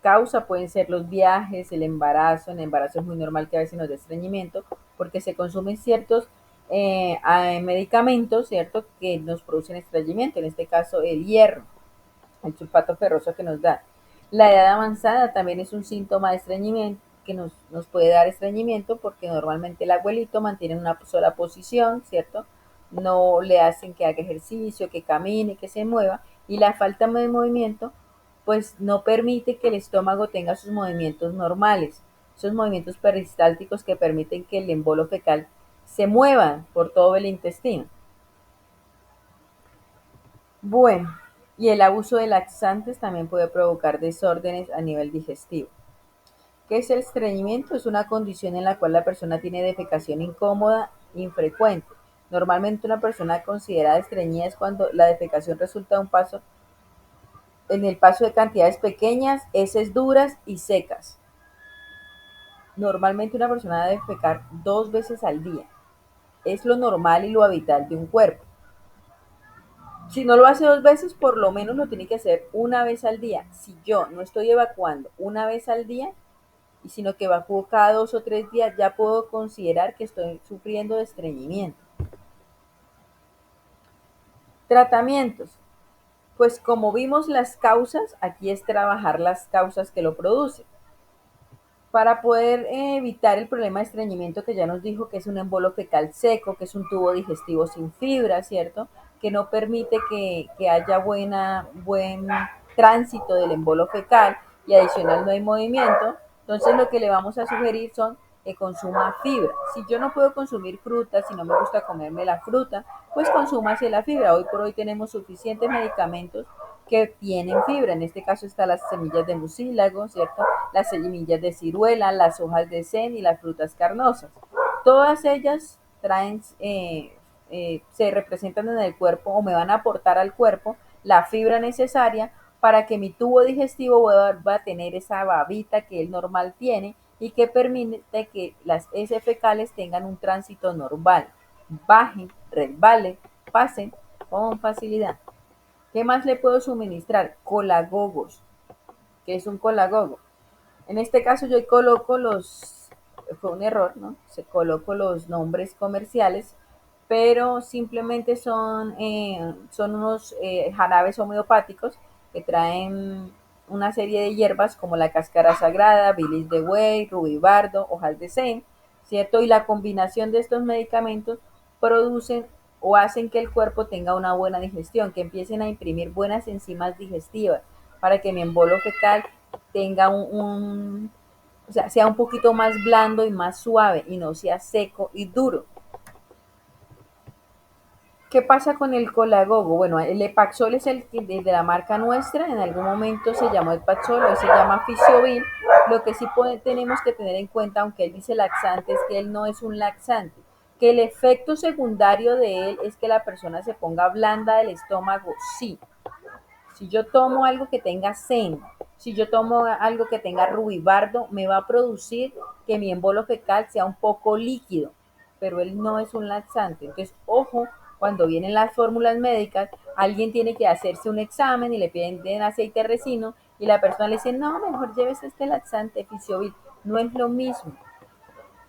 S1: causa pueden ser los viajes, el embarazo. En el embarazo es muy normal que a veces nos dé estreñimiento porque se consumen ciertos medicamentos, ¿cierto? Que nos producen estreñimiento, en este caso el hierro, el sulfato ferroso que nos da. La edad avanzada también es un síntoma de estreñimiento que nos puede dar estreñimiento porque normalmente el abuelito mantiene una sola posición, ¿cierto? No le hacen que haga ejercicio, que camine, que se mueva y la falta de movimiento pues no permite que el estómago tenga sus movimientos normales, esos movimientos peristálticos que permiten que el embolo fecal se mueva por todo el intestino. Bueno, y el abuso de laxantes también puede provocar desórdenes a nivel digestivo. ¿Qué es el estreñimiento? Es una condición en la cual la persona tiene defecación incómoda, infrecuente. Normalmente una persona considerada estreñida es cuando la defecación resulta de un paso en el paso de cantidades pequeñas, heces duras y secas. Normalmente una persona debe defecar 2 veces al día. Es lo normal y lo habitual de un cuerpo. Si no lo hace 2 veces, por lo menos lo tiene que hacer una vez al día. Si yo no estoy evacuando una vez al día, y sino que evacúo cada 2 o 3 días, ya puedo considerar que estoy sufriendo de estreñimiento. Tratamientos. Pues como vimos las causas, aquí es trabajar las causas que lo producen. Para poder evitar el problema de estreñimiento que ya nos dijo que es un embolo fecal seco, que es un tubo digestivo sin fibra, ¿cierto? Que no permite que haya buen tránsito del embolo fecal y adicional no hay movimiento. Entonces lo que le vamos a sugerir son que consuma fibra. Si yo no puedo consumir fruta, si no me gusta comerme la fruta, pues consúmase la fibra. Hoy por hoy tenemos suficientes medicamentos que tienen fibra. En este caso están las semillas de mucílago, ¿cierto? Las semillas de ciruela, las hojas de sen y las frutas carnosas. Todas ellas se representan en el cuerpo o me van a aportar al cuerpo la fibra necesaria para que mi tubo digestivo vuelva a tener esa babita que el normal tiene y que permite que las heces fecales tengan un tránsito normal, bajen, resbalen, pasen con facilidad. ¿Qué más le puedo suministrar? Colagogos. ¿Qué es un colagogo? En este caso yo coloco fue un error, ¿no? Se coloco los nombres comerciales, pero simplemente son unos jarabes homeopáticos que traen una serie de hierbas como la cáscara sagrada, bilis de buey, rubibardo, hojas de sen, ¿cierto? Y la combinación de estos medicamentos producen o hacen que el cuerpo tenga una buena digestión, que empiecen a imprimir buenas enzimas digestivas para que mi embolo fecal tenga o sea, sea un poquito más blando y más suave y no sea seco y duro. ¿Qué pasa con el colagogo? Bueno, el Epaxol es el de la marca nuestra, en algún momento se llamó Epaxol, hoy se llama Fisiovil. Lo que sí tenemos que tener en cuenta, aunque él dice laxante, es que él no es un laxante, que el efecto secundario de él es que la persona se ponga blanda del estómago, sí. Si yo tomo algo que tenga sen, si yo tomo algo que tenga rubibardo, me va a producir que mi embolo fecal sea un poco líquido, pero él no es un laxante. Entonces, ojo, cuando vienen las fórmulas médicas, alguien tiene que hacerse un examen y le piden aceite de resino y la persona le dice, no, mejor lleves este laxante Fisiovil. No es lo mismo,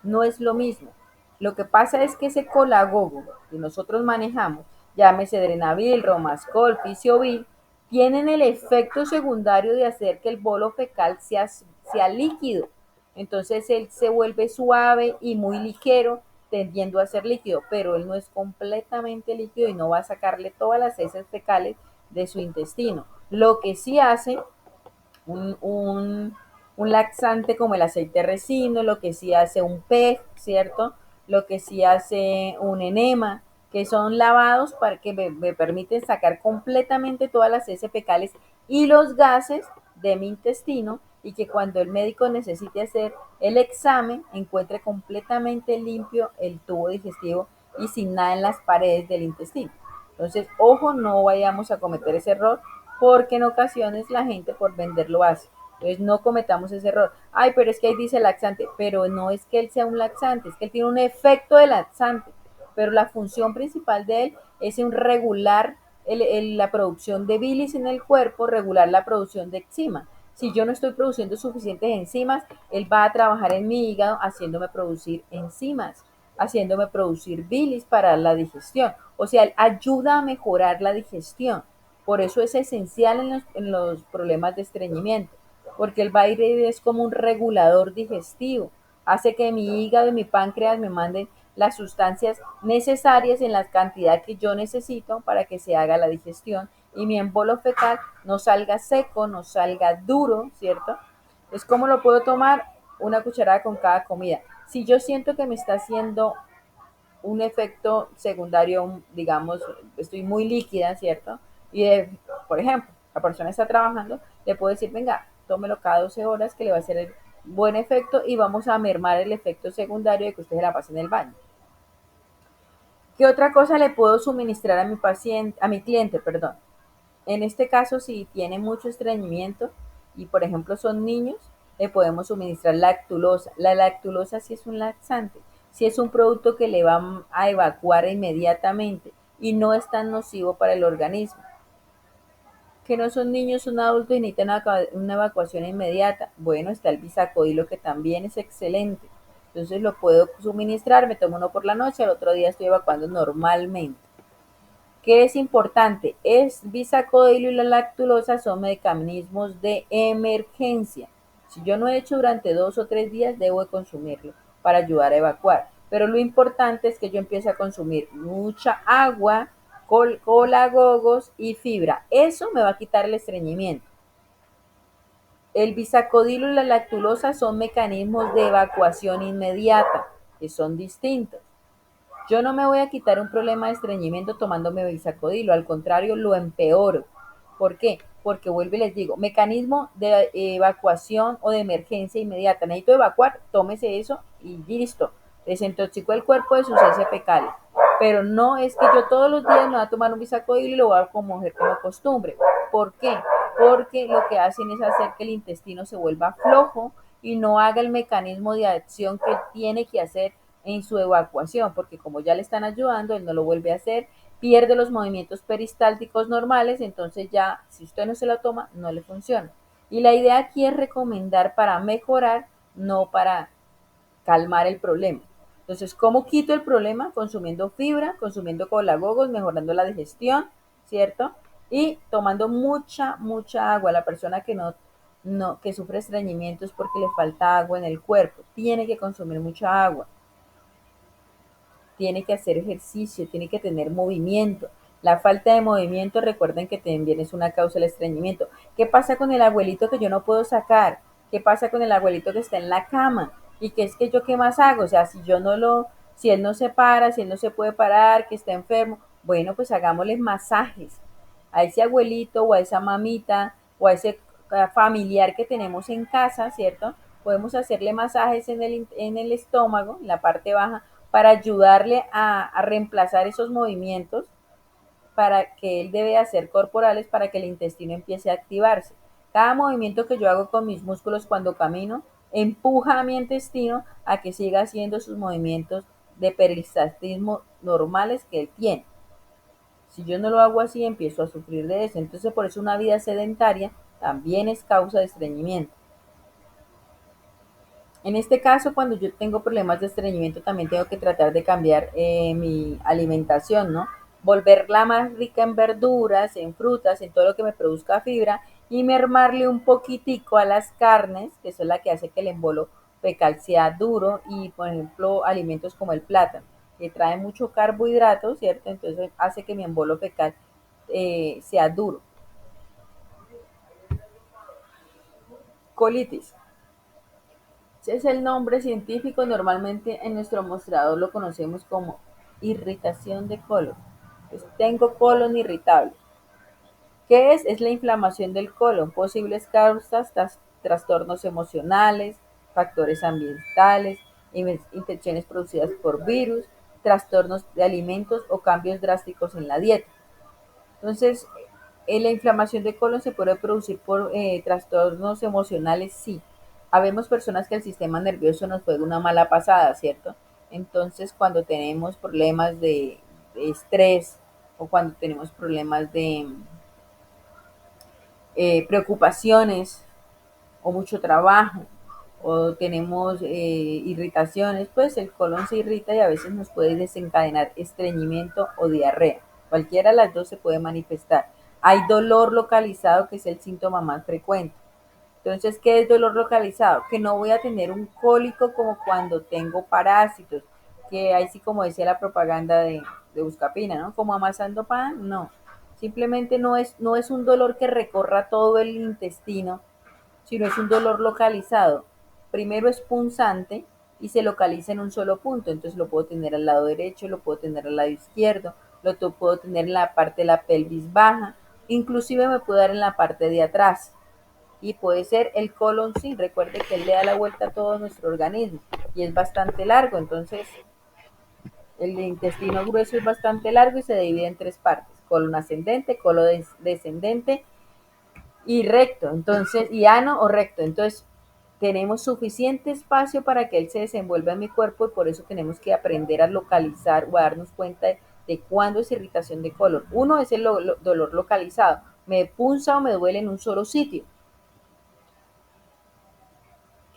S1: no es lo mismo. Lo que pasa es que ese colagogo que nosotros manejamos, llámese Drenavil, Romascol, Fisiovil, tienen el efecto secundario de hacer que el bolo fecal sea líquido. Entonces él se vuelve suave y muy ligero, tendiendo a ser líquido, pero él no es completamente líquido y no va a sacarle todas las heces fecales de su intestino. Lo que sí hace un, un, un laxante como el aceite de resino, lo que sí hace un PEG, ¿cierto? Lo que sí hace un enema, que son lavados para que me permiten sacar completamente todas las heces fecales y los gases de mi intestino y que cuando el médico necesite hacer el examen encuentre completamente limpio el tubo digestivo y sin nada en las paredes del intestino. Entonces, ojo, no vayamos a cometer ese error porque en ocasiones la gente por vender lo hace. Entonces, no cometamos ese error. Ay, pero es que ahí dice laxante, pero no es que él sea un laxante, es que él tiene un efecto de laxante, pero la función principal de él es un regular la producción de bilis en el cuerpo, regular la producción de enzima. Si yo no estoy produciendo suficientes enzimas, él va a trabajar en mi hígado haciéndome producir enzimas, haciéndome producir bilis para la digestión. O sea, él ayuda a mejorar la digestión. Por eso es esencial en los problemas de estreñimiento, porque el baile es como un regulador digestivo, hace que mi hígado y mi páncreas me manden las sustancias necesarias en la cantidad que yo necesito para que se haga la digestión y mi embolo fecal no salga seco, no salga duro, ¿cierto? Es como lo puedo tomar una cucharada con cada comida. Si yo siento que me está haciendo un efecto secundario, digamos, estoy muy líquida, ¿cierto? Y por ejemplo, la persona está trabajando, le puedo decir, venga, tómelo cada 12 horas que le va a hacer el buen efecto y vamos a mermar el efecto secundario de que usted se la pase en el baño. ¿Qué otra cosa le puedo suministrar a mi paciente, a mi cliente, perdón? En este caso, si tiene mucho estreñimiento y, por ejemplo, son niños, le podemos suministrar lactulosa. La lactulosa sí es un laxante, sí es un producto que le va a evacuar inmediatamente y no es tan nocivo para el organismo. Que no son niños, son adultos y necesitan una evacuación inmediata. Bueno, está el bisacodilo que también es excelente. Entonces lo puedo suministrar, me tomo uno por la noche, al otro día estoy evacuando normalmente. ¿Qué es importante? Es bisacodilo y la lactulosa son mecanismos de emergencia. Si yo no he hecho durante 2 o 3 días, debo de consumirlo para ayudar a evacuar. Pero lo importante es que yo empiece a consumir mucha agua, cola, gogos y fibra. Eso me va a quitar el estreñimiento. El bisacodilo y la lactulosa son mecanismos de evacuación inmediata, que son distintos. Yo no me voy a quitar un problema de estreñimiento tomándome bisacodilo, al contrario, lo empeoro. ¿Por qué? Porque vuelvo y les digo, mecanismo de evacuación o de emergencia inmediata. Necesito evacuar, tómese eso y listo. Desintoxicó el cuerpo de sus heces fecales. Pero no es que yo todos los días me voy a tomar un bisacodilo y lo voy a coger como costumbre. ¿Por qué? Porque lo que hacen es hacer que el intestino se vuelva flojo y no haga el mecanismo de acción que tiene que hacer en su evacuación, porque como ya le están ayudando, él no lo vuelve a hacer, pierde los movimientos peristálticos normales, entonces ya si usted no se lo toma, no le funciona. Y la idea aquí es recomendar para mejorar, no para calmar el problema. Entonces, ¿cómo quito el problema? Consumiendo fibra, consumiendo colagogos, mejorando la digestión, ¿cierto? Y tomando mucha agua. La persona que que sufre estreñimiento es porque le falta agua en el cuerpo. Tiene que consumir mucha agua, tiene que hacer ejercicio, tiene que tener movimiento. La falta de movimiento, recuerden que también es una causa del estreñimiento. ¿Qué pasa con el abuelito que yo no puedo sacar? ¿Qué pasa con el abuelito que está en la cama? Y que es que yo qué más hago, o sea, si él no se para, si él no se puede parar, que está enfermo, bueno, pues hagámosle masajes a ese abuelito o a esa mamita o a ese familiar que tenemos en casa, ¿cierto? Podemos hacerle masajes en el estómago, en la parte baja, para ayudarle a reemplazar esos movimientos para que él debe hacer corporales para que el intestino empiece a activarse. Cada movimiento que yo hago con mis músculos cuando camino empuja a mi intestino a que siga haciendo sus movimientos de peristaltismo normales que él tiene. Si yo no lo hago así, empiezo a sufrir de eso. Entonces, por eso una vida sedentaria también es causa de estreñimiento. En este caso, cuando yo tengo problemas de estreñimiento, también tengo que tratar de cambiar mi alimentación, ¿no? Volverla más rica en verduras, en frutas, en todo lo que me produzca fibra y mermarle un poquitico a las carnes, que son la que hace que el embolo fecal sea duro y, por ejemplo, alimentos como el plátano, que trae mucho carbohidrato, ¿cierto? Entonces hace que mi embolo fecal sea duro. Colitis. Ese es el nombre científico, normalmente en nuestro mostrador lo conocemos como irritación de colon. Pues tengo colon irritable. ¿Qué es? Es la inflamación del colon, posibles causas, trastornos emocionales, factores ambientales, infecciones producidas por virus, trastornos de alimentos o cambios drásticos en la dieta. Entonces, la inflamación de colon se puede producir por trastornos emocionales, sí. Habemos personas que el sistema nervioso nos juega una mala pasada, ¿cierto? Entonces, cuando tenemos problemas de estrés o cuando tenemos problemas de preocupaciones o mucho trabajo o tenemos irritaciones, pues el colon se irrita y a veces nos puede desencadenar estreñimiento o diarrea. Cualquiera de las dos se puede manifestar. Hay dolor localizado, que es el síntoma más frecuente. Entonces, ¿qué es dolor localizado? Que no voy a tener un cólico como cuando tengo parásitos, que ahí sí, como decía la propaganda de Buscapina, ¿no? Como amasando pan, no. Simplemente no es un dolor que recorra todo el intestino, sino es un dolor localizado. Primero es punzante y se localiza en un solo punto, entonces lo puedo tener al lado derecho, lo puedo tener al lado izquierdo, puedo tener en la parte de la pelvis baja, inclusive me puede dar en la parte de atrás. Y puede ser el colon, sí, recuerde que él le da la vuelta a todo nuestro organismo y es bastante largo, entonces el intestino grueso es bastante largo y se divide en tres partes: colon ascendente, colon descendente y recto, entonces, y ano o recto. Entonces, tenemos suficiente espacio para que él se desenvuelva en mi cuerpo y por eso tenemos que aprender a localizar o a darnos cuenta de cuándo es irritación de colon. Uno es el dolor localizado, me punza o me duele en un solo sitio.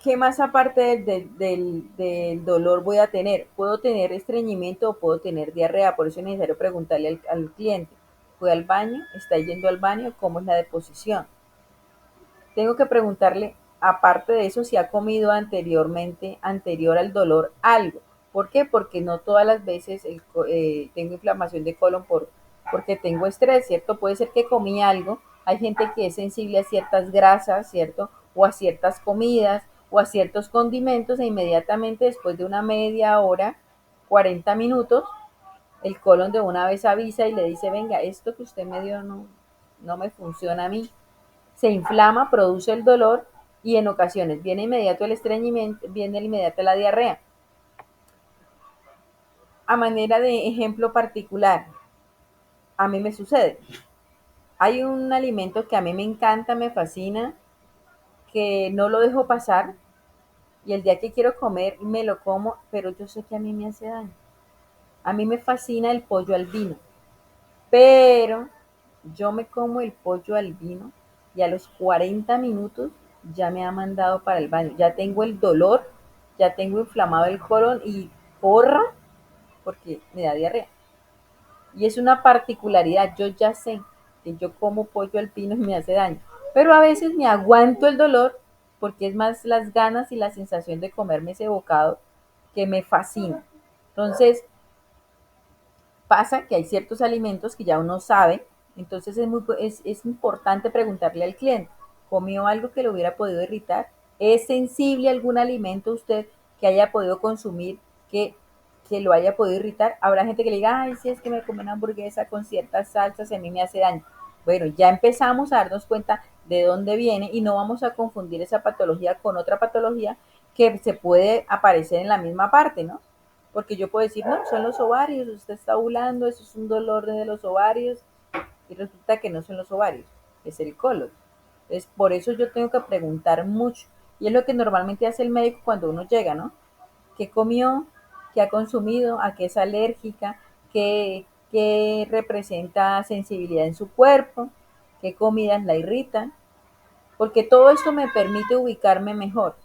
S1: ¿Qué más aparte del dolor voy a tener? Puedo tener estreñimiento o puedo tener diarrea, por eso es necesario preguntarle al cliente: ¿fue al baño? ¿Está yendo al baño? ¿Cómo es la deposición? Tengo que preguntarle, aparte de eso, si ha comido anteriormente, anterior al dolor, algo. ¿Por qué? Porque no todas las veces tengo inflamación de colon porque tengo estrés, ¿cierto? Puede ser que comí algo. Hay gente que es sensible a ciertas grasas, ¿cierto? O a ciertas comidas o a ciertos condimentos e inmediatamente después de una media hora, 40 minutos, el colon de una vez avisa y le dice: venga, esto que usted me dio no me funciona a mí. Se inflama, produce el dolor y en ocasiones viene inmediato el estreñimiento, viene inmediato la diarrea. A manera de ejemplo particular, a mí me sucede. Hay un alimento que a mí me encanta, me fascina, que no lo dejo pasar y el día que quiero comer me lo como, pero yo sé que a mí me hace daño. A mí me fascina el pollo al vino, pero yo me como el pollo al vino y a los 40 minutos ya me ha mandado para el baño. Ya tengo el dolor, ya tengo inflamado el colon y porra porque me da diarrea. Y es una particularidad, yo ya sé que yo como pollo al vino y me hace daño, pero a veces me aguanto el dolor porque es más las ganas y la sensación de comerme ese bocado que me fascina. Entonces, pasa que hay ciertos alimentos que ya uno sabe, entonces es importante preguntarle al cliente: ¿comió algo que lo hubiera podido irritar? ¿Es sensible a algún alimento usted que haya podido consumir que, que lo haya podido irritar? Habrá gente que le diga: ay, sí, es que me comí una hamburguesa con ciertas salsas y a mí me hace daño. Bueno, ya empezamos a darnos cuenta de dónde viene y no vamos a confundir esa patología con otra patología que se puede aparecer en la misma parte, ¿no? Porque yo puedo decir: no, son los ovarios, usted está ovulando, eso es un dolor desde los ovarios, y resulta que no son los ovarios, es el colon. Entonces, por eso yo tengo que preguntar mucho. Y es lo que normalmente hace el médico cuando uno llega, ¿no? ¿Qué comió? ¿Qué ha consumido? ¿A qué es alérgica? ¿Qué representa sensibilidad en su cuerpo? ¿Qué comidas la irritan? Porque todo esto me permite ubicarme mejor.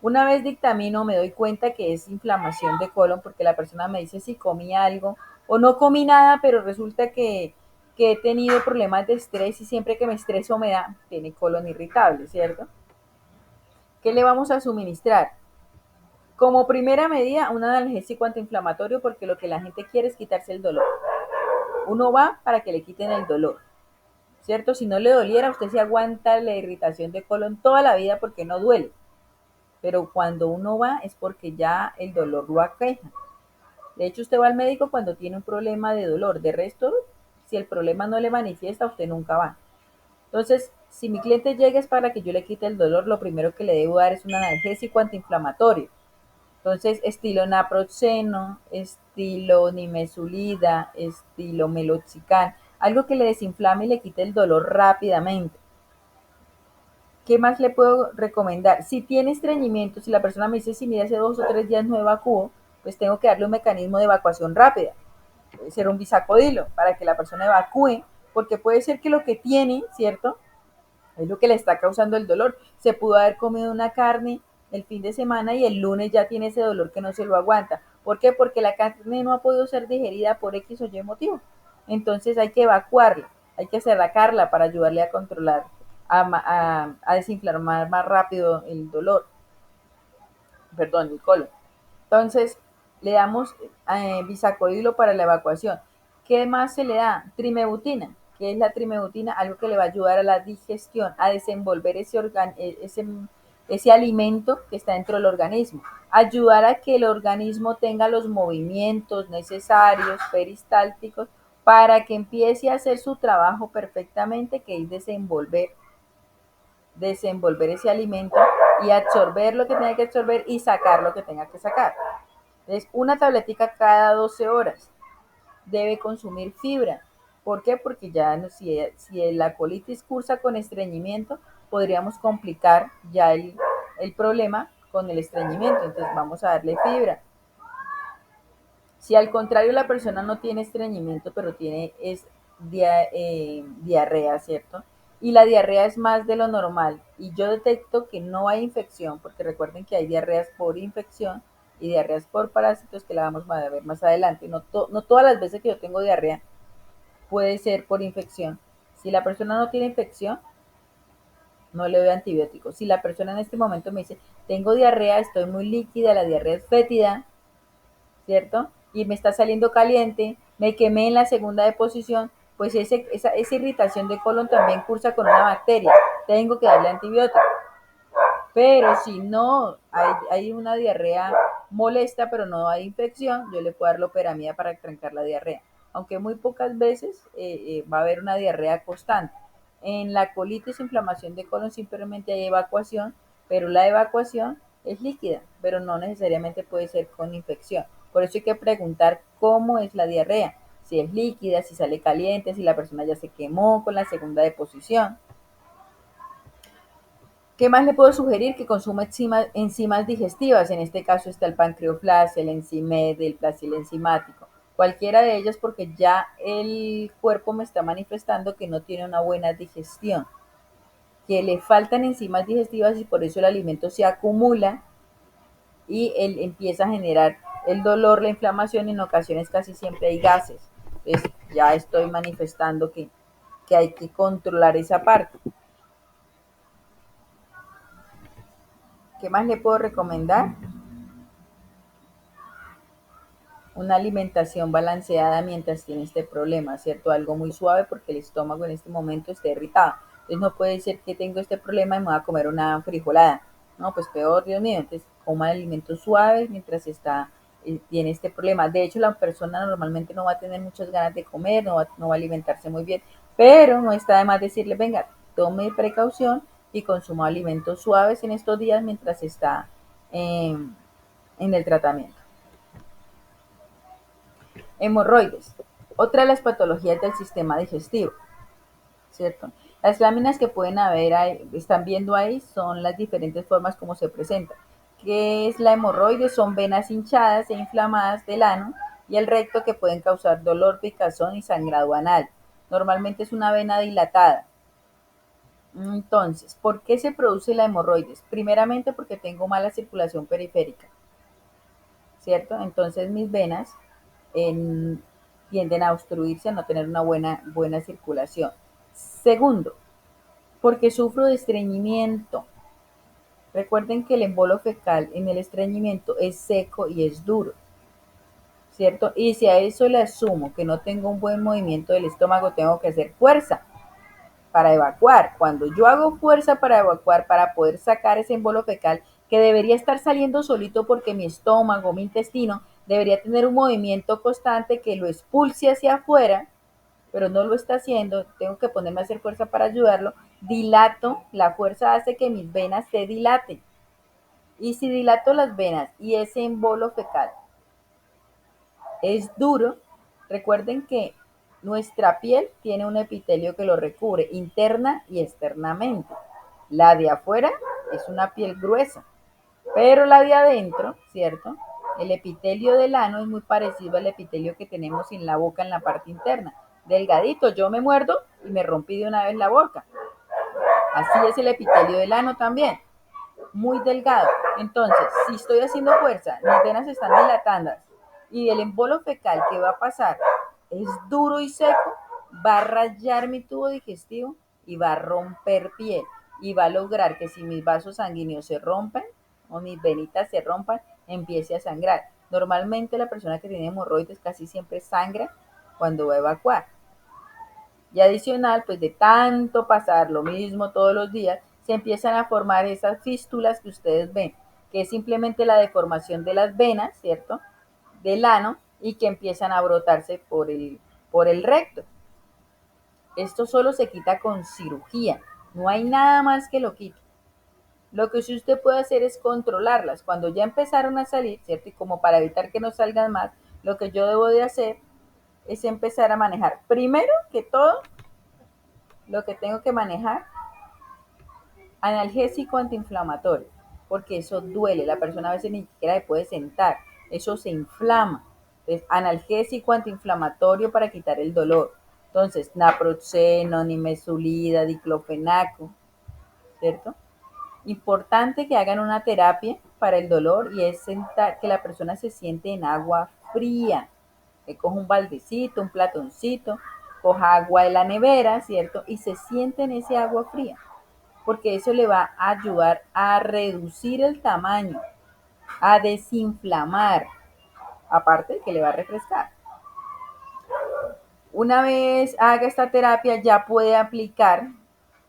S1: Una vez dictamino, me doy cuenta que es inflamación de colon porque la persona me dice si comí algo o no comí nada, pero resulta que he tenido problemas de estrés y siempre que me estreso me da, tiene colon irritable, ¿cierto? ¿Qué le vamos a suministrar? Como primera medida, un analgésico antiinflamatorio porque lo que la gente quiere es quitarse el dolor. Uno va para que le quiten el dolor, ¿cierto? Si no le doliera, usted se aguanta la irritación de colon toda la vida porque no duele. Pero cuando uno va es porque ya el dolor lo aqueja. De hecho, usted va al médico cuando tiene un problema de dolor. De resto, si el problema no le manifiesta, usted nunca va. Entonces, si mi cliente llega es para que yo le quite el dolor, lo primero que le debo dar es un analgésico antiinflamatorio. Entonces, estilo naproxeno, estilo nimesulida, estilo meloxicam. algo que le desinflame y le quite el dolor rápidamente. ¿Qué más le puedo recomendar? Si tiene estreñimiento, si la persona me dice, si mira, hace 2 o 3 días no evacúo, pues tengo que darle un mecanismo de evacuación rápida. Puede ser un bisacodilo para que la persona evacúe, porque puede ser que lo que tiene, ¿cierto? Es lo que le está causando el dolor. Se pudo haber comido una carne el fin de semana y el lunes ya tiene ese dolor que no se lo aguanta. ¿Por qué? Porque la carne no ha podido ser digerida por X o Y motivo. Entonces hay que evacuarla, hay que sacarla para ayudarle a controlar, a desinflamar más rápido el dolor, perdón, el colon. Entonces, le damos bisacodilo para la evacuación. ¿Qué más se le da? Trimebutina. ¿Qué es la trimebutina? Algo que le va a ayudar a la digestión, a desenvolver ese alimento que está dentro del organismo. Ayudar a que el organismo tenga los movimientos necesarios, peristálticos, para que empiece a hacer su trabajo perfectamente, que es desenvolver ese alimento y absorber lo que tenga que absorber y sacar lo que tenga que sacar. Entonces, una tabletica cada 12 horas. Debe consumir fibra. ¿Por qué? Porque ya si la colitis cursa con estreñimiento, podríamos complicar ya el problema con el estreñimiento. Entonces vamos a darle fibra. Si al contrario la persona no tiene estreñimiento, pero tiene diarrea, ¿cierto? Y la diarrea es más de lo normal y yo detecto que no hay infección, porque recuerden que hay diarreas por infección y diarreas por parásitos que la vamos a ver más adelante. No todas las veces que yo tengo diarrea puede ser por infección. Si la persona no tiene infección, no le doy antibióticos. Si la persona en este momento me dice, tengo diarrea, estoy muy líquida, la diarrea es fétida, ¿cierto? Y me está saliendo caliente, me quemé en la segunda deposición, pues esa irritación de colon también cursa con una bacteria. Tengo que darle antibiótico. Pero si no hay una diarrea molesta, pero no hay infección, yo le puedo dar loperamida para trancar la diarrea. Aunque muy pocas veces va a haber una diarrea constante. En la colitis, inflamación de colon, simplemente hay evacuación, pero la evacuación es líquida, pero no necesariamente puede ser con infección. Por eso hay que preguntar cómo es la diarrea, si es líquida, si sale caliente, si la persona ya se quemó con la segunda deposición. ¿Qué más le puedo sugerir? Que consuma enzimas digestivas. En este caso está el pancreoflas, el enzimed, el placil enzimático. Cualquiera de ellas porque ya el cuerpo me está manifestando que no tiene una buena digestión, que le faltan enzimas digestivas y por eso el alimento se acumula y él empieza a generar el dolor, la inflamación, y en ocasiones casi siempre hay gases. Entonces ya estoy manifestando que hay que controlar esa parte. ¿Qué más le puedo recomendar? Una alimentación balanceada mientras tiene este problema, ¿cierto? Algo muy suave porque el estómago en este momento está irritado. Entonces no puede ser que tengo este problema y me voy a comer una frijolada. No, pues peor, Dios mío. Entonces coma alimentos suaves mientras tiene este problema. De hecho, la persona normalmente no va a tener muchas ganas de comer, no va a alimentarse muy bien, pero no está de más decirle, venga, tome precaución y consuma alimentos suaves en estos días mientras está en el tratamiento. Hemorroides, otra de las patologías del sistema digestivo, ¿cierto? Las láminas que pueden haber ahí, están viendo ahí, son las diferentes formas como se presentan. ¿Qué es la hemorroide? Son venas hinchadas e inflamadas del ano y el recto que pueden causar dolor, picazón y sangrado anal. Normalmente es una vena dilatada. Entonces, ¿por qué se produce la hemorroides? Primeramente porque tengo mala circulación periférica, ¿cierto? Entonces mis venas en, tienden a obstruirse, a no tener una buena circulación. Segundo, porque sufro de estreñimiento. Recuerden que el embolo fecal en el estreñimiento es seco y es duro, ¿cierto? Y si a eso le asumo que no tengo un buen movimiento del estómago, tengo que hacer fuerza para evacuar. Cuando yo hago fuerza para evacuar, para poder sacar ese embolo fecal, que debería estar saliendo solito porque mi estómago, mi intestino, debería tener un movimiento constante que lo expulse hacia afuera, pero no lo está haciendo, tengo que ponerme a hacer fuerza para ayudarlo, dilato, la fuerza hace que mis venas se dilaten. Y si dilato las venas y ese embolo fecal es duro, recuerden que Nuestra piel tiene un epitelio que lo recubre interna y externamente. La de afuera es una piel gruesa, pero la de adentro, ¿cierto? El epitelio del ano es muy parecido al epitelio que tenemos en la boca en la parte interna. Delgadito, yo me muerdo y me rompí de una vez la boca. Así es el epitelio del ano también, muy delgado. Entonces, si estoy haciendo fuerza, mis venas están dilatando y el embolo fecal que va a pasar es duro y seco, va a rayar mi tubo digestivo y va a romper piel y va a lograr que si mis vasos sanguíneos se rompen o mis venitas se rompan, empiece a sangrar. Normalmente la persona que tiene hemorroides casi siempre sangra cuando va a evacuar. Y adicional, pues de tanto pasar lo mismo todos los días, se empiezan a formar esas fístulas que ustedes ven, que es simplemente la deformación de las venas, ¿cierto? Del ano y que empiezan a brotarse por el recto. Esto solo se quita con cirugía, no hay nada más que lo quite. Lo que sí usted puede hacer es controlarlas. Cuando ya empezaron a salir, ¿cierto? Y como para evitar que no salgan más, lo que yo debo de hacer es empezar a manejar. Primero que todo, lo que tengo que manejar analgésico antiinflamatorio, porque eso duele, la persona a veces ni siquiera se puede sentar, eso se inflama. Entonces, analgésico antiinflamatorio para quitar el dolor. Entonces, naproxeno, nimesulida, diclofenaco, ¿cierto? Importante que hagan una terapia para el dolor y es sentar, que la persona se siente en agua fría. Que coja un baldecito, un platoncito, coja agua de la nevera, ¿cierto? Y se siente en ese agua fría porque eso le va a ayudar a reducir el tamaño, a desinflamar, aparte de que le va a refrescar. Una vez haga esta terapia ya puede aplicar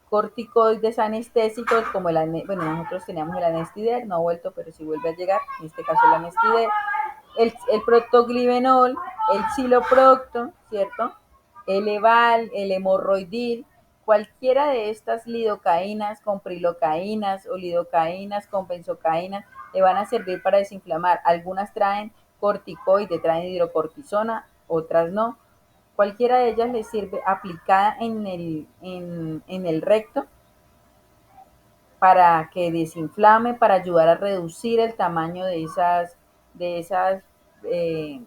S1: corticoides anestésicos como bueno, nosotros teníamos el Anestider, no ha vuelto, pero si vuelve a llegar, en este caso el Anestider, el proctoglivenol, el ciloprocto, ¿cierto? El Eval, el hemorroidil, cualquiera de estas lidocaínas con prilocaínas o lidocaínas con benzocaínas le van a servir para desinflamar. Algunas traen corticoide, traen hidrocortisona, otras no. Cualquiera de ellas le sirve aplicada en el recto para que desinflame, para ayudar a reducir el tamaño de esas eh,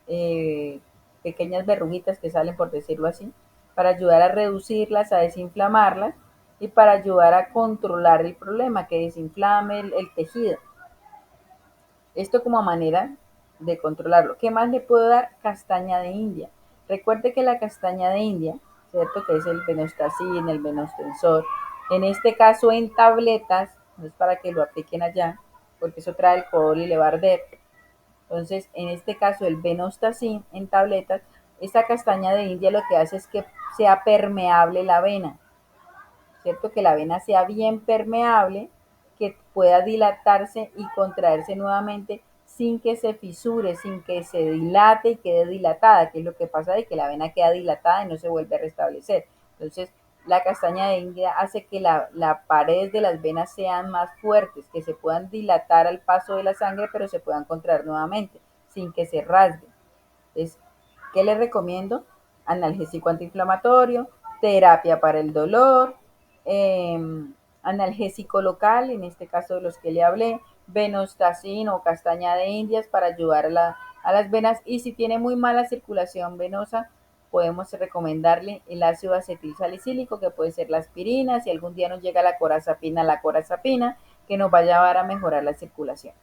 S1: eh, pequeñas verruguitas que salen, por decirlo así, para ayudar a reducirlas, a desinflamarlas y para ayudar a controlar el problema, que desinflame el tejido. Esto como manera de controlarlo. ¿Qué más le puedo dar? Castaña de India. Recuerde que la castaña de India, ¿cierto? Que es el venostacin, el venostensor. En este caso en tabletas, no es para que lo apliquen allá, porque eso trae alcohol y le va a arder. Entonces, en este caso, el venostacin en tabletas, esta castaña de India lo que hace es que sea permeable la vena, ¿cierto? Que la vena sea bien permeable, que pueda dilatarse y contraerse nuevamente sin que se fisure, sin que se dilate y quede dilatada, que es lo que pasa de que la vena queda dilatada y no se vuelve a restablecer. Entonces, la castaña de India hace que la pared de las venas sean más fuertes, que se puedan dilatar al paso de la sangre, pero se puedan contraer nuevamente, sin que se rasguen. Entonces, ¿qué les recomiendo? Analgésico antiinflamatorio, terapia para el dolor, eh, analgésico local, en este caso de los que le hablé, venostacin o castaña de indias para ayudar a las venas y si tiene muy mala circulación venosa, podemos recomendarle el ácido acetil salicílico, que puede ser la aspirina, si algún día nos llega la corazapina, que nos va a llevar a mejorar la circulación.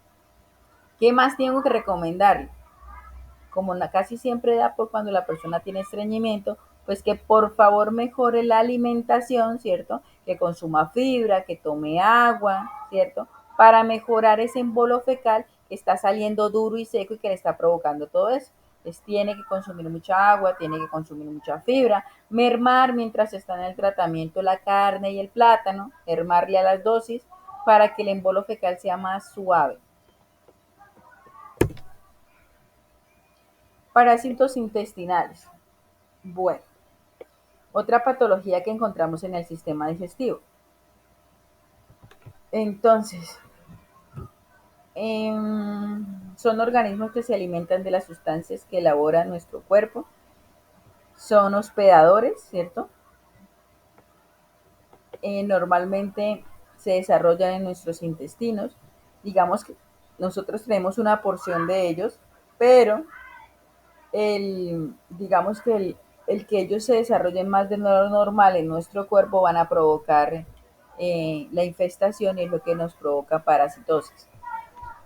S1: ¿Qué más tengo que recomendarle? Como casi siempre da por cuando la persona tiene estreñimiento, pues que por favor mejore la alimentación, ¿cierto? Que consuma fibra, que tome agua, ¿cierto? Para mejorar ese embolo fecal que está saliendo duro y seco y que le está provocando todo eso. Entonces tiene que consumir mucha agua, tiene que consumir mucha fibra, mermar mientras está en el tratamiento la carne y el plátano, mermarle a las dosis para que el embolo fecal sea más suave. Parásitos intestinales. Bueno, otra patología que encontramos en el sistema digestivo. Entonces, son organismos que se alimentan de las sustancias que elabora nuestro cuerpo son hospedadores, ¿cierto? Normalmente se desarrollan en nuestros intestinos. Digamos que nosotros tenemos una porción de ellos, pero digamos que el que ellos se desarrollen más de lo normal en nuestro cuerpo van a provocar la infestación y es lo que nos provoca parasitosis.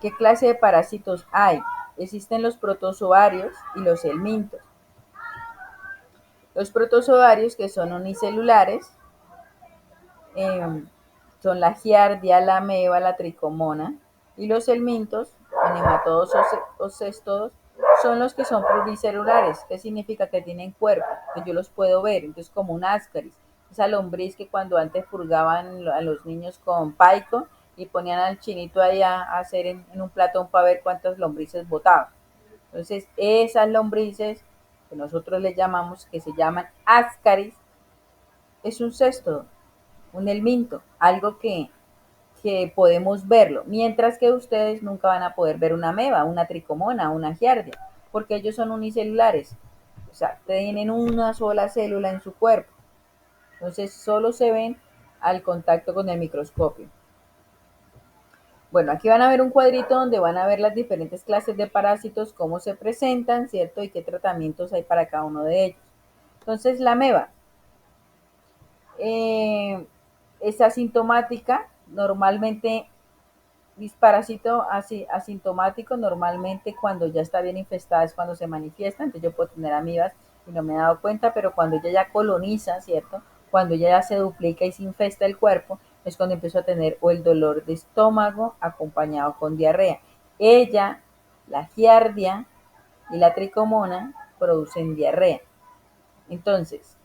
S1: ¿Qué clase de parásitos hay? Existen los protozoarios y los helmintos. Los protozoarios, que son unicelulares, eh, son la giardia, la ameba, la tricomona, y los helmintos, o nematodos o cestodos, son los que son pluricelulares. ¿Qué significa? Que tienen cuerpo, que yo los puedo ver, entonces como un ascaris, esa lombriz que cuando antes purgaban a los niños con paico y ponían al chinito ahí a hacer en un platón para ver cuántas lombrices botaban. Entonces esas lombrices que nosotros les llamamos, que se llaman ascaris, es un cesto, un helminto, algo que podemos verlo, mientras que ustedes nunca van a poder ver una ameba, una tricomona, una giardia, porque ellos son unicelulares, o sea, tienen una sola célula en su cuerpo, entonces solo se ven al contacto con el microscopio. Bueno, aquí van a ver un cuadrito donde van a ver las diferentes clases de parásitos, cómo se presentan, ¿cierto? Y qué tratamientos hay para cada uno de ellos. Entonces, la ameba eh, es asintomática, normalmente disparásito asintomático, normalmente cuando ya está bien infestada es cuando se manifiesta, entonces yo puedo tener amibas y no me he dado cuenta, pero cuando ella ya coloniza, ¿cierto? Cuando ella ya se duplica y se infesta el cuerpo, es cuando empiezo a tener o el dolor de estómago acompañado con diarrea. Ella, la giardia y la tricomona producen diarrea. Entonces,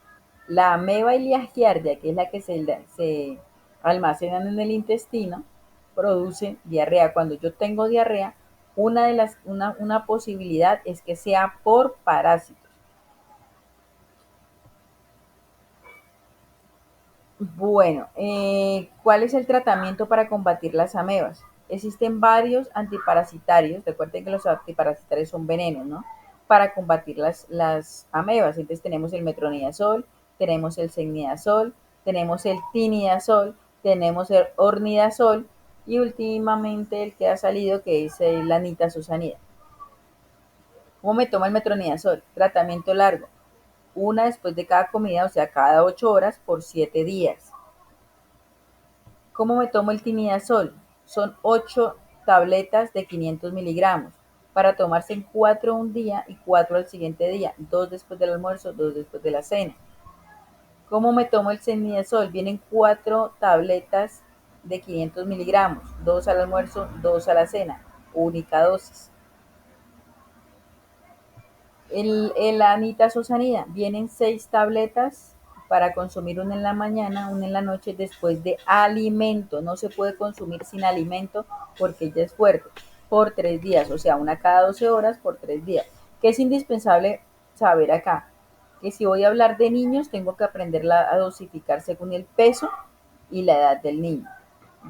S1: la ameba y la giardia, que es la que se almacenan en el intestino, producen diarrea. Cuando yo tengo diarrea, una posibilidad es que sea por parásitos. Bueno, ¿cuál es el tratamiento para combatir las amebas? Existen varios antiparasitarios, recuerden que los antiparasitarios son venenos, ¿no? Para combatir las amebas. Entonces tenemos el metronidazol, tenemos el ceftriaxona, tenemos el tinidazol, tenemos el ornidazol y últimamente el que ha salido que es la nitazosanida. ¿Cómo me tomo el metronidazol? Tratamiento largo. Una después de cada comida, o sea, cada 8 horas por 7 días. ¿Cómo me tomo el tinidazol? Son 8 tabletas de 500 miligramos para tomarse en 4 un día y 4 al siguiente día, 2 después del almuerzo, 2 después de la cena. ¿Cómo me tomo el ceftriaxona? Vienen 4 tabletas de 500 miligramos, 2 al almuerzo, 2 a la cena, única dosis. La nitazosanida, vienen 6 tabletas para consumir una en la mañana, una en la noche después de alimento. No se puede consumir sin alimento porque ella es fuerte. Por 3 días, o sea, una cada 12 horas por 3 días. ¿Qué es indispensable saber acá? Que si voy a hablar de niños, tengo que aprenderla a dosificar según el peso y la edad del niño.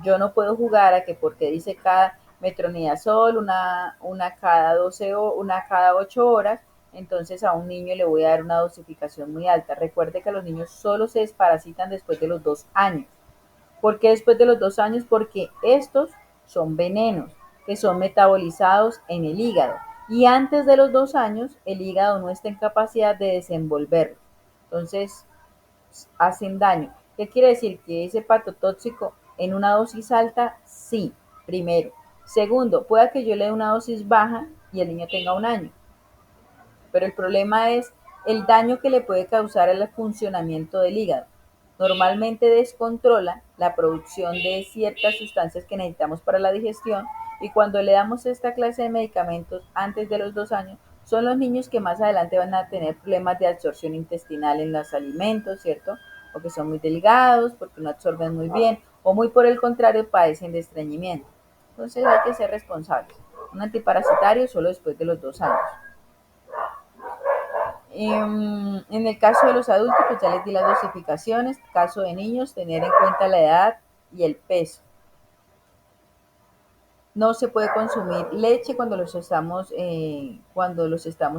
S1: Yo no puedo jugar a que porque dice cada metronidazol, una cada 12 o una cada 8 horas, entonces a un niño le voy a dar una dosificación muy alta. Recuerde que los niños solo se desparasitan después de los 2 años. ¿Por qué después de los 2 años? Porque estos son venenos que son metabolizados en el hígado. Y antes de los 2 años, el hígado no está en capacidad de desenvolverlo. Entonces, hacen daño. ¿Qué quiere decir? Que ese hepatotóxico en una dosis alta, sí, primero. Segundo, pueda que yo le dé una dosis baja y el niño tenga 1 año. Pero el problema es el daño que le puede causar al funcionamiento del hígado. Normalmente descontrola la producción de ciertas sustancias que necesitamos para la digestión y cuando le damos esta clase de medicamentos antes de los 2 años, son los niños que más adelante van a tener problemas de absorción intestinal en los alimentos, ¿cierto? Porque son muy delgados, porque no absorben muy bien, o muy por el contrario, padecen de estreñimiento. Entonces hay que ser responsables. Un antiparasitario solo después de los 2 años. En el caso de los adultos, pues ya les di las dosificaciones. Caso de niños, tener en cuenta la edad y el peso. No se puede consumir leche cuando los estamos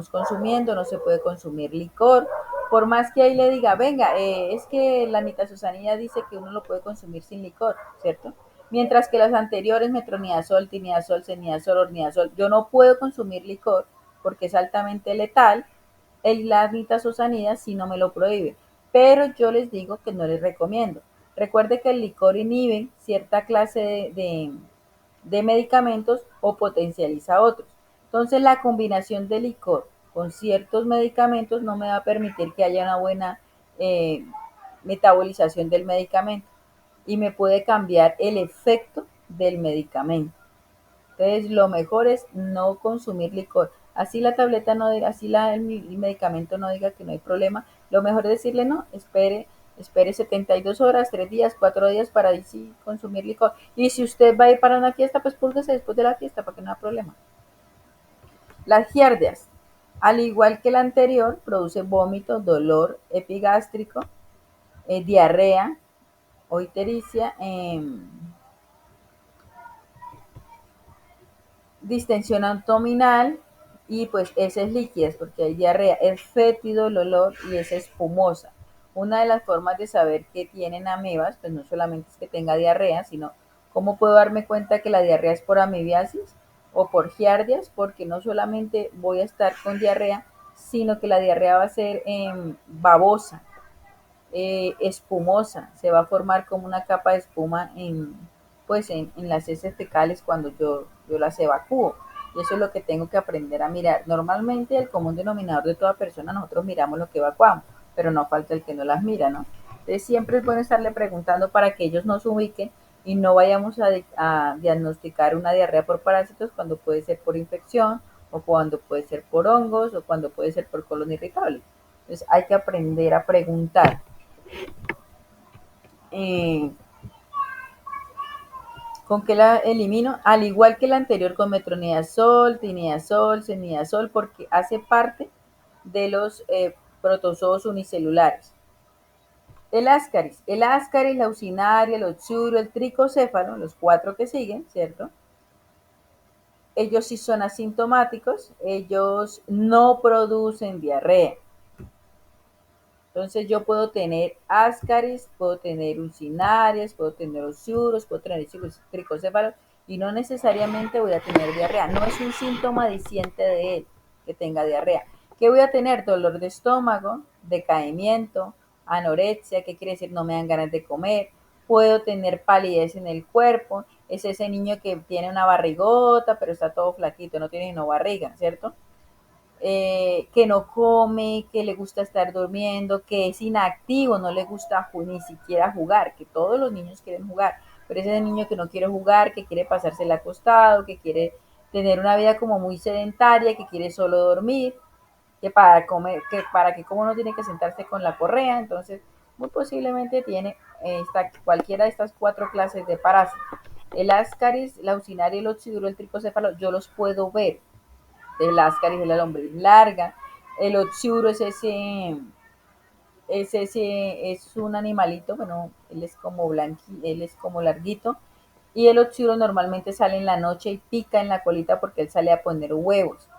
S1: consumiendo, no se puede consumir licor. Por más que ahí le diga, venga, es que la nitazosanida dice que uno lo puede consumir sin licor, ¿cierto? Mientras que las anteriores, metronidazol, timiazol, ceniazol, orniazol, yo no puedo consumir licor porque es altamente letal. La nitazosanida sí no me lo prohíbe, pero yo les digo que no les recomiendo. Recuerde que el licor inhibe cierta clase de medicamentos o potencializa otros. Entonces la combinación de licor con ciertos medicamentos no me va a permitir que haya una buena eh, metabolización del medicamento y me puede cambiar el efecto del medicamento. Entonces lo mejor es no consumir licor. Así la tableta no diga, así el medicamento no diga que no hay problema. Lo mejor es decirle no, espere 72 horas, 3 días, 4 días para ahí sí consumir licor. Y si usted va a ir para una fiesta, pues púlguese después de la fiesta para que no haya problema. Las giardias, al igual que la anterior, produce vómito, dolor epigástrico, diarrea o ictericia, distensión abdominal y pues esa es líquida porque hay diarrea, es fétido el olor y es espumosa. Una de las formas de saber que tienen amebas, pues no solamente es que tenga diarrea, sino cómo puedo darme cuenta que la diarrea es por amibiasis o por giardias, porque no solamente voy a estar con diarrea, sino que la diarrea va a ser babosa, espumosa, se va a formar como una capa de espuma en las heces fecales cuando yo las evacúo. Y eso es lo que tengo que aprender a mirar. Normalmente el común denominador de toda persona, nosotros miramos lo que evacuamos, pero no falta el que no las mira, ¿no? Entonces siempre es bueno estarle preguntando para que ellos nos ubiquen y no vayamos a diagnosticar una diarrea por parásitos cuando puede ser por infección o cuando puede ser por hongos o cuando puede ser por colon irritable. Entonces hay que aprender a preguntar. eh, ¿Con qué la elimino? Al igual que la anterior con metronidazol, tinidazol, cenidazol, porque hace parte de los protozoos unicelulares. El ascaris, la usinaria, el oxuro, el tricocéfalo, los 4 que siguen, ¿cierto? Ellos sí son asintomáticos, ellos no producen diarrea. Entonces yo puedo tener ascaris, puedo tener ulcinarias, puedo tener osuros, puedo tener tricocéfalos y no necesariamente voy a tener diarrea. No es un síntoma diciente de él que tenga diarrea. ¿Qué voy a tener? Dolor de estómago, decaimiento, anorexia, ¿qué quiere decir? No me dan ganas de comer. Puedo tener palidez en el cuerpo. Es ese niño que tiene una barrigota, pero está todo flaquito, no tiene ni barriga, ¿cierto? Que no come, que le gusta estar durmiendo, que es inactivo, no le gusta ni siquiera jugar, que todos los niños quieren jugar, pero ese niño que no quiere jugar, que quiere pasársela acostado, que quiere tener una vida como muy sedentaria, que quiere solo dormir, que para comer, que para que como no tiene que sentarse con la correa, entonces muy posiblemente tiene cualquiera de estas 4 clases de parásitos. El ascaris, la usinaria, el oxiduro, el tricocéfalo, yo los puedo ver. El ascaris es la lombriz larga, el oxiuro es un animalito, bueno, él es como él es como larguito, y el oxiuro normalmente sale en la noche y pica en la colita porque él sale a poner huevos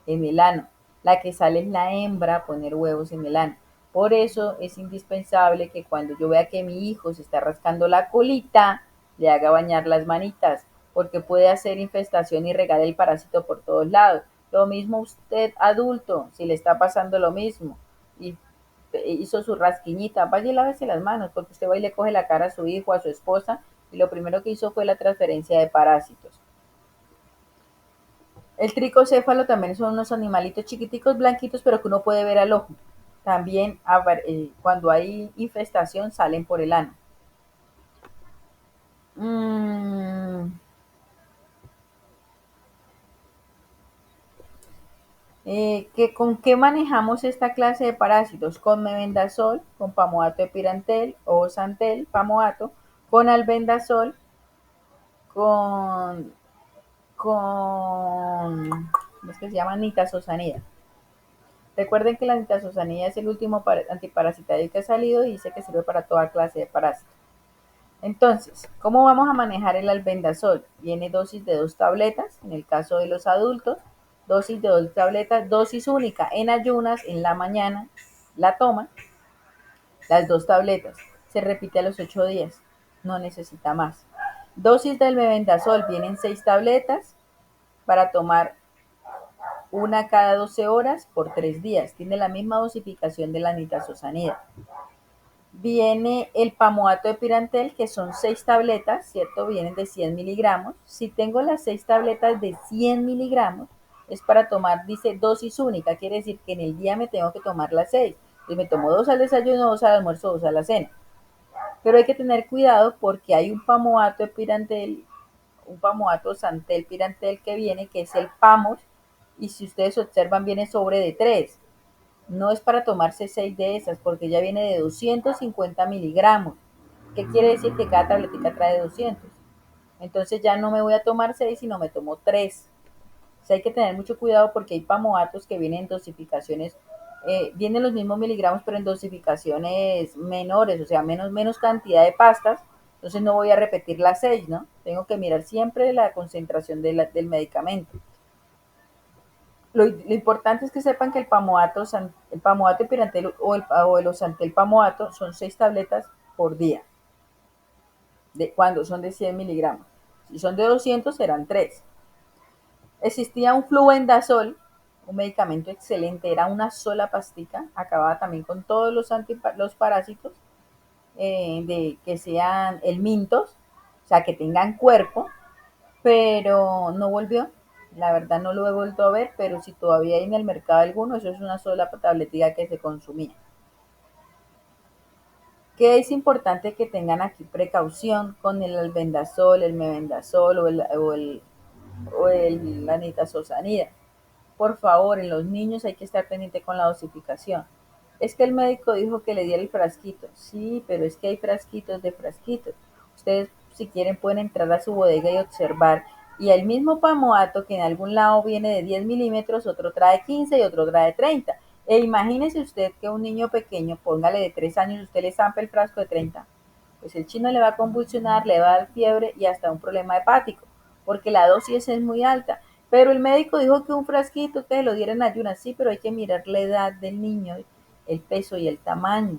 S1: en el ano. La que sale es la hembra a poner huevos en el ano. Por eso es indispensable que cuando yo vea que mi hijo se está rascando la colita, le haga bañar las manitas, porque puede hacer infestación y regar el parásito por todos lados. Lo mismo usted adulto, si le está pasando lo mismo y hizo su rasquiñita, vaya y lávese las manos, porque usted va y le coge la cara a su hijo, a su esposa, y lo primero que hizo fue la transferencia de parásitos. El tricocéfalo también son unos animalitos chiquiticos, blanquitos, pero que uno puede ver al ojo. También cuando hay infestación salen por el ano. Mm, ¿Con qué manejamos esta clase de parásitos? Con mebendazol, con pamoato de pirantel o santel, pamoato, con albendazol, con, ¿cómo es que se llama? Nitazosanida. Recuerden que la nitazosanida es el último antiparasitario que ha salido y dice que sirve para toda clase de parásitos. Entonces, ¿cómo vamos a manejar el albendazol? Viene dosis de 2 tabletas, en el caso de los adultos, dosis de 2 tabletas, dosis única en ayunas, en la mañana, la toman, las 2 tabletas. Se repite a los 8 días, no necesita más. Dosis del mebendazol, vienen 6 tabletas para tomar una cada 12 horas por 3 días. Tiene la misma dosificación de la nitazosanida. Viene el pamoato de Pirantel, que son 6 tabletas, ¿cierto? Vienen de 100 miligramos. Si tengo las 6 tabletas de 100 miligramos, es para tomar, dice, dosis única. Quiere decir que en el día me tengo que tomar las 6. Entonces me tomo 2 al desayuno, 2 al almuerzo, 2 a la cena. Pero hay que tener cuidado porque hay un pamoato de Pirantel, un pamoato Santel Pirantel que viene, que es el Pamos, y si ustedes observan viene sobre de 3. No es para tomarse 6 de esas porque ya viene de 250 miligramos. ¿Qué quiere decir? Que cada tabletita trae 200. Entonces ya no me voy a tomar 6, sino me tomo 3. O sea, hay que tener mucho cuidado porque hay pamoatos que vienen en dosificaciones, vienen los mismos miligramos, pero en dosificaciones menores, o sea, menos cantidad de pastas. Entonces no voy a repetir las 6, ¿no? Tengo que mirar siempre la concentración del medicamento. Lo importante es que sepan que el pamoato pirantel o el osantel pamoato son 6 tabletas por día, cuando son de 100 miligramos. Si son de 200 serán 3. Existía un fluendazol, un medicamento excelente, era una sola pastica, acababa también con todos los parásitos, de que sean helmintos, o sea, que tengan cuerpo, pero no volvió. La verdad no lo he vuelto a ver, pero si todavía hay en el mercado alguno, eso es una sola tabletilla que se consumía. Que es importante que tengan aquí precaución con el albendazol, el mebendazol o la nitazosanida. Por favor, en los niños hay que estar pendiente con la dosificación. Es que el médico dijo que le diera el frasquito. Sí, pero es que hay frasquitos de frasquitos. Ustedes, si quieren, pueden entrar a su bodega y observar. Y el mismo pamoato que en algún lado viene de 10 milímetros, otro trae 15 y otro trae 30. E imagínese usted que un niño pequeño, póngale de 3 años, usted le zampa el frasco de 30. Pues el chino le va a convulsionar, le va a dar fiebre y hasta un problema hepático, porque la dosis es muy alta. Pero el médico dijo que un frasquito que lo diera en ayunas, sí, pero hay que mirar la edad del niño, el peso y el tamaño,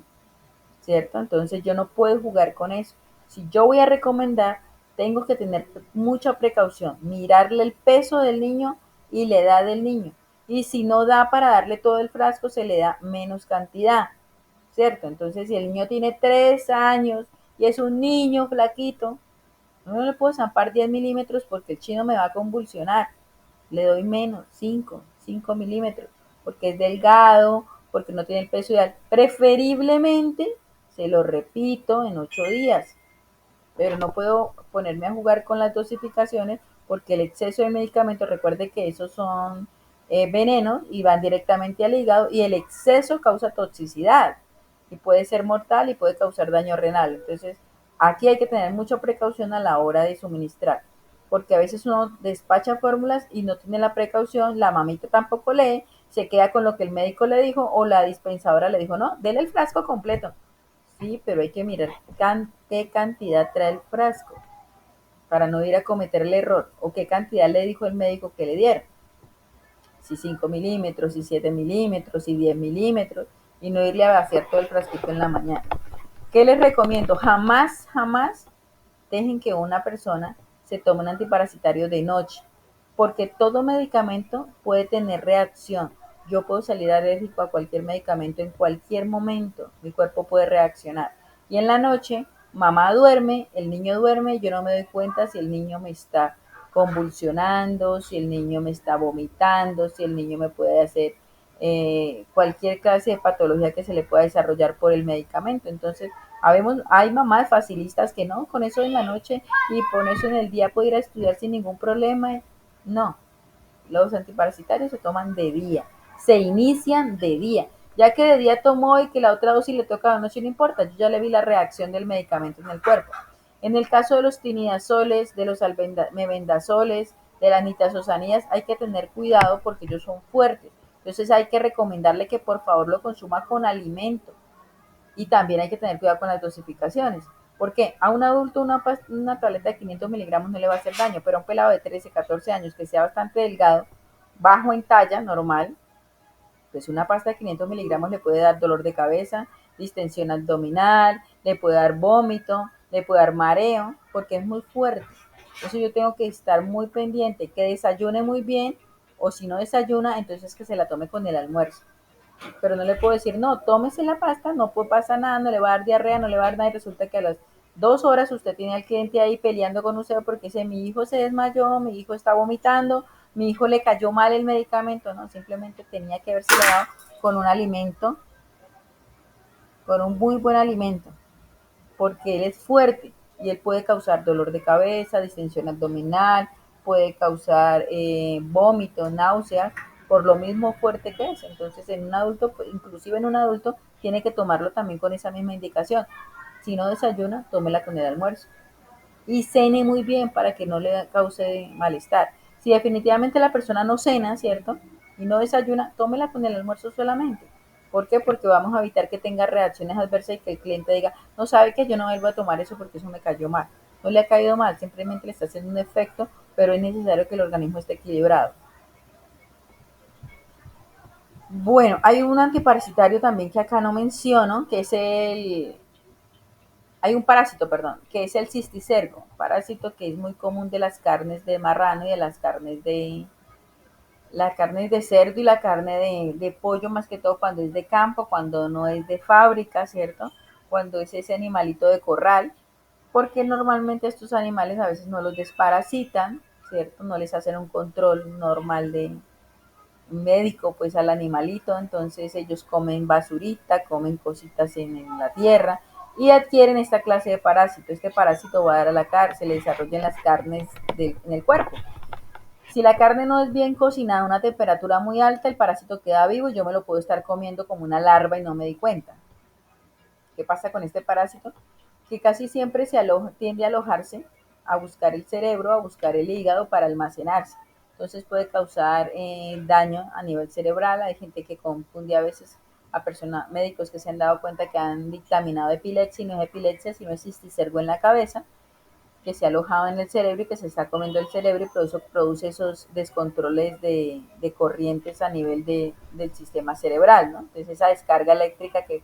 S1: ¿cierto? Entonces yo no puedo jugar con eso. Si yo voy a recomendar, tengo que tener mucha precaución, mirarle el peso del niño y la edad del niño. Y si no da para darle todo el frasco, se le da menos cantidad, ¿cierto? Entonces si el niño tiene 3 años y es un niño flaquito, no le puedo zampar 10 milímetros porque el chino me va a convulsionar. Le doy menos, 5 milímetros, porque es delgado, porque no tiene el peso ideal. Preferiblemente, se lo repito, en 8 días, pero no puedo ponerme a jugar con las dosificaciones porque el exceso de medicamentos, recuerde que esos son venenos y van directamente al hígado y el exceso causa toxicidad y puede ser mortal y puede causar daño renal. Entonces, aquí hay que tener mucha precaución a la hora de suministrar, porque a veces uno despacha fórmulas y no tiene la precaución, la mamita tampoco lee, se queda con lo que el médico le dijo o la dispensadora le dijo, no, dele el frasco completo. Sí, pero hay que mirar qué cantidad trae el frasco para no ir a cometer el error o qué cantidad le dijo el médico que le diera. Si 5 milímetros, si 7 milímetros, si 10 milímetros y no irle a vaciar todo el frasquito en la mañana. ¿Qué les recomiendo? Jamás, jamás dejen que una persona se tome un antiparasitario de noche, porque todo medicamento puede tener reacción. Yo puedo salir alérgico a cualquier medicamento en cualquier momento, mi cuerpo puede reaccionar. Y en la noche, mamá duerme, el niño duerme, yo no me doy cuenta si el niño me está convulsionando, si el niño me está vomitando, si el niño me puede hacer cualquier clase de patología que se le pueda desarrollar por el medicamento. Entonces, hay mamás facilistas que no, con eso en la noche y con eso en el día puedo ir a estudiar sin ningún problema. No, los antiparasitarios se toman de día, se inician de día. Ya que de día tomó y que la otra dosis le toca a la noche, no importa, yo ya le vi la reacción del medicamento en el cuerpo. En el caso de los tinidazoles, de los mebendazoles, de las nitazosanías, hay que tener cuidado porque ellos son fuertes. Entonces hay que recomendarle que por favor lo consuma con alimento y también hay que tener cuidado con las dosificaciones. Porque a un adulto una tableta de 500 miligramos no le va a hacer daño, pero a un pelado de 13, 14 años que sea bastante delgado, bajo en talla, normal, pues una pasta de 500 miligramos le puede dar dolor de cabeza, distensión abdominal, le puede dar vómito, le puede dar mareo, porque es muy fuerte. Entonces yo tengo que estar muy pendiente, que desayune muy bien, o si no desayuna, entonces que se la tome con el almuerzo. Pero no le puedo decir, no, tómese la pasta, no pasa nada, no le va a dar diarrea, no le va a dar nada, y resulta que a las 2 horas usted tiene al cliente ahí peleando con usted porque dice, mi hijo se desmayó, mi hijo está vomitando, mi hijo le cayó mal el medicamento, no, simplemente tenía que haberse dado con un alimento, con un muy buen alimento, porque él es fuerte y él puede causar dolor de cabeza, distensión abdominal, puede causar vómitos, náuseas, por lo mismo fuerte que es. Entonces, en un adulto, inclusive en un adulto, tiene que tomarlo también con esa misma indicación. Si no desayuna, tómela con el almuerzo. Y cene muy bien para que no le cause malestar. Si definitivamente la persona no cena, ¿cierto? Y no desayuna, tómela con el almuerzo solamente. ¿Por qué? Porque vamos a evitar que tenga reacciones adversas y que el cliente diga, no sabe que yo no vuelvo a tomar eso porque eso me cayó mal. No le ha caído mal, simplemente le está haciendo un efecto, pero es necesario que el organismo esté equilibrado. Bueno, hay un antiparasitario también que acá no menciono, que es hay un parásito, perdón, que es el cisticerco, parásito que es muy común de las carnes de marrano y de la carne de cerdo y la carne de pollo, más que todo cuando es de campo, cuando no es de fábrica, ¿cierto? Cuando es ese animalito de corral, porque normalmente estos animales a veces no los desparasitan, ¿cierto? No les hacen un control normal de médico pues al animalito, entonces ellos comen basurita, comen cositas en la tierra y adquieren esta clase de parásito. Este parásito va a dar a la carne, se le desarrolla en las carnes en el cuerpo. Si la carne no es bien cocinada a una temperatura muy alta, el parásito queda vivo y yo me lo puedo estar comiendo como una larva y no me di cuenta. ¿Qué pasa con este parásito? Que casi siempre tiende a alojarse, a buscar el cerebro, a buscar el hígado para almacenarse. Entonces puede causar daño a nivel cerebral. Hay gente que confunde a veces a personas, médicos que se han dado cuenta que han dictaminado epilepsia y no es epilepsia, sino es cisticergo en la cabeza, que se ha alojado en el cerebro y que se está comiendo el cerebro y por eso produce esos descontroles de corrientes a nivel del sistema cerebral, ¿no? Entonces esa descarga eléctrica que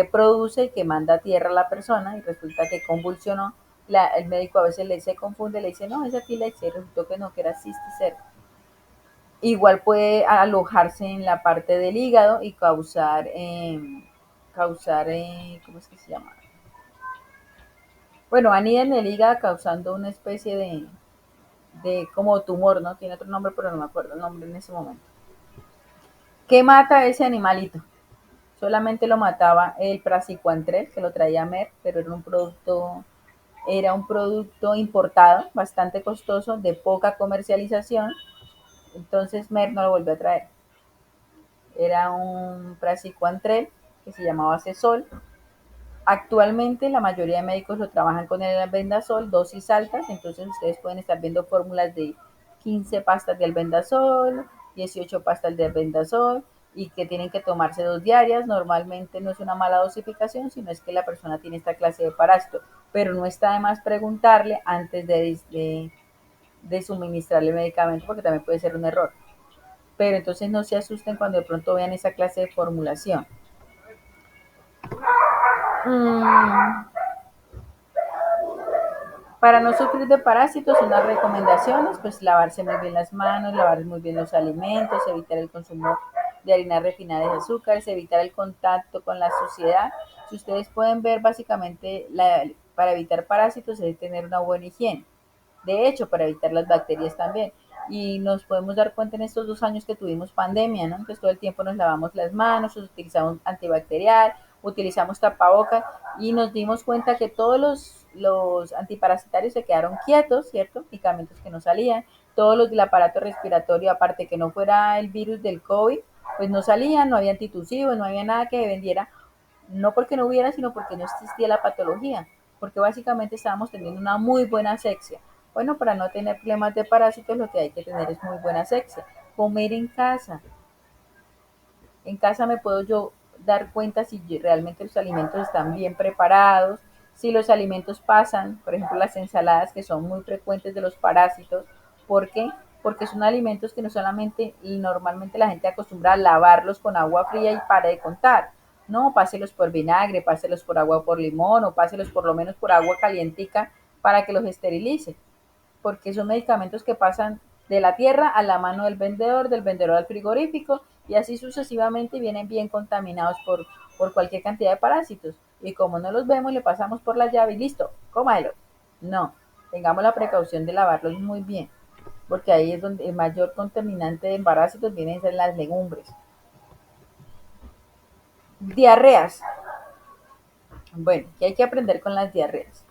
S1: produce y que manda a tierra a la persona y resulta que convulsionó, el médico a veces se confunde, le dice, no, es epilepsia y resultó que no, que era cisticerco. Igual puede alojarse en la parte del hígado y ¿cómo es que se llama? Bueno, anida en el hígado causando una especie de como tumor, ¿no? Tiene otro nombre, pero no me acuerdo el nombre en ese momento. ¿Qué mata a ese animalito? Solamente lo mataba el praziquantel, que lo traía Merck, pero era un producto importado, bastante costoso, de poca comercialización, entonces Merck no lo volvió a traer. Era un praziquantel que se llamaba Cesol. Actualmente la mayoría de médicos lo trabajan con el albendazol, dosis altas, entonces ustedes pueden estar viendo fórmulas de 15 pastas de albendazol, 18 pastas de albendazol y que tienen que tomarse 2 diarias. Normalmente no es una mala dosificación, sino es que la persona tiene esta clase de parásito, pero no está de más preguntarle antes de suministrarle el medicamento porque también puede ser un error. Pero entonces no se asusten cuando de pronto vean esa clase de formulación. Mm, Para no sufrir de parásitos, unas recomendaciones, pues lavarse muy bien las manos, lavar muy bien los alimentos, evitar el consumo de harinas refinadas de azúcares, evitar el contacto con la suciedad. Si ustedes pueden ver, básicamente, para evitar parásitos es tener una buena higiene. De hecho, para evitar las bacterias también. Y nos podemos dar cuenta en estos 2 años que tuvimos pandemia, ¿no? Entonces todo el tiempo nos lavamos las manos, utilizamos antibacterial, utilizamos tapabocas y nos dimos cuenta que todos los antiparasitarios se quedaron quietos, ¿cierto? Medicamentos que no salían, todos los del aparato respiratorio, aparte que no fuera el virus del COVID, pues no salían, no había antitusivos, no había nada que vendiera, no porque no hubiera, sino porque no existía la patología, porque básicamente estábamos teniendo una muy buena asepsia. Bueno, para no tener problemas de parásitos, lo que hay que tener es muy buena asepsia. Comer en casa. En casa me puedo yo dar cuenta si realmente los alimentos están bien preparados, Si los alimentos pasan, por ejemplo las ensaladas que son muy frecuentes de los parásitos, ¿por qué? Porque son alimentos que no solamente y normalmente la gente acostumbra a lavarlos con agua fría y para de contar. No, páselos por vinagre, páselos por agua por limón o páselos por lo menos por agua calientica para que los esterilice, porque son medicamentos que pasan de la tierra a la mano del vendedor al frigorífico y así sucesivamente vienen bien contaminados por cualquier cantidad de parásitos. Y como no los vemos, le pasamos por la llave y listo, cómalo. No, tengamos la precaución de lavarlos muy bien, porque ahí es donde el mayor contaminante de parásitos vienen en las legumbres. Diarreas. Bueno, ¿qué hay que aprender con las diarreas?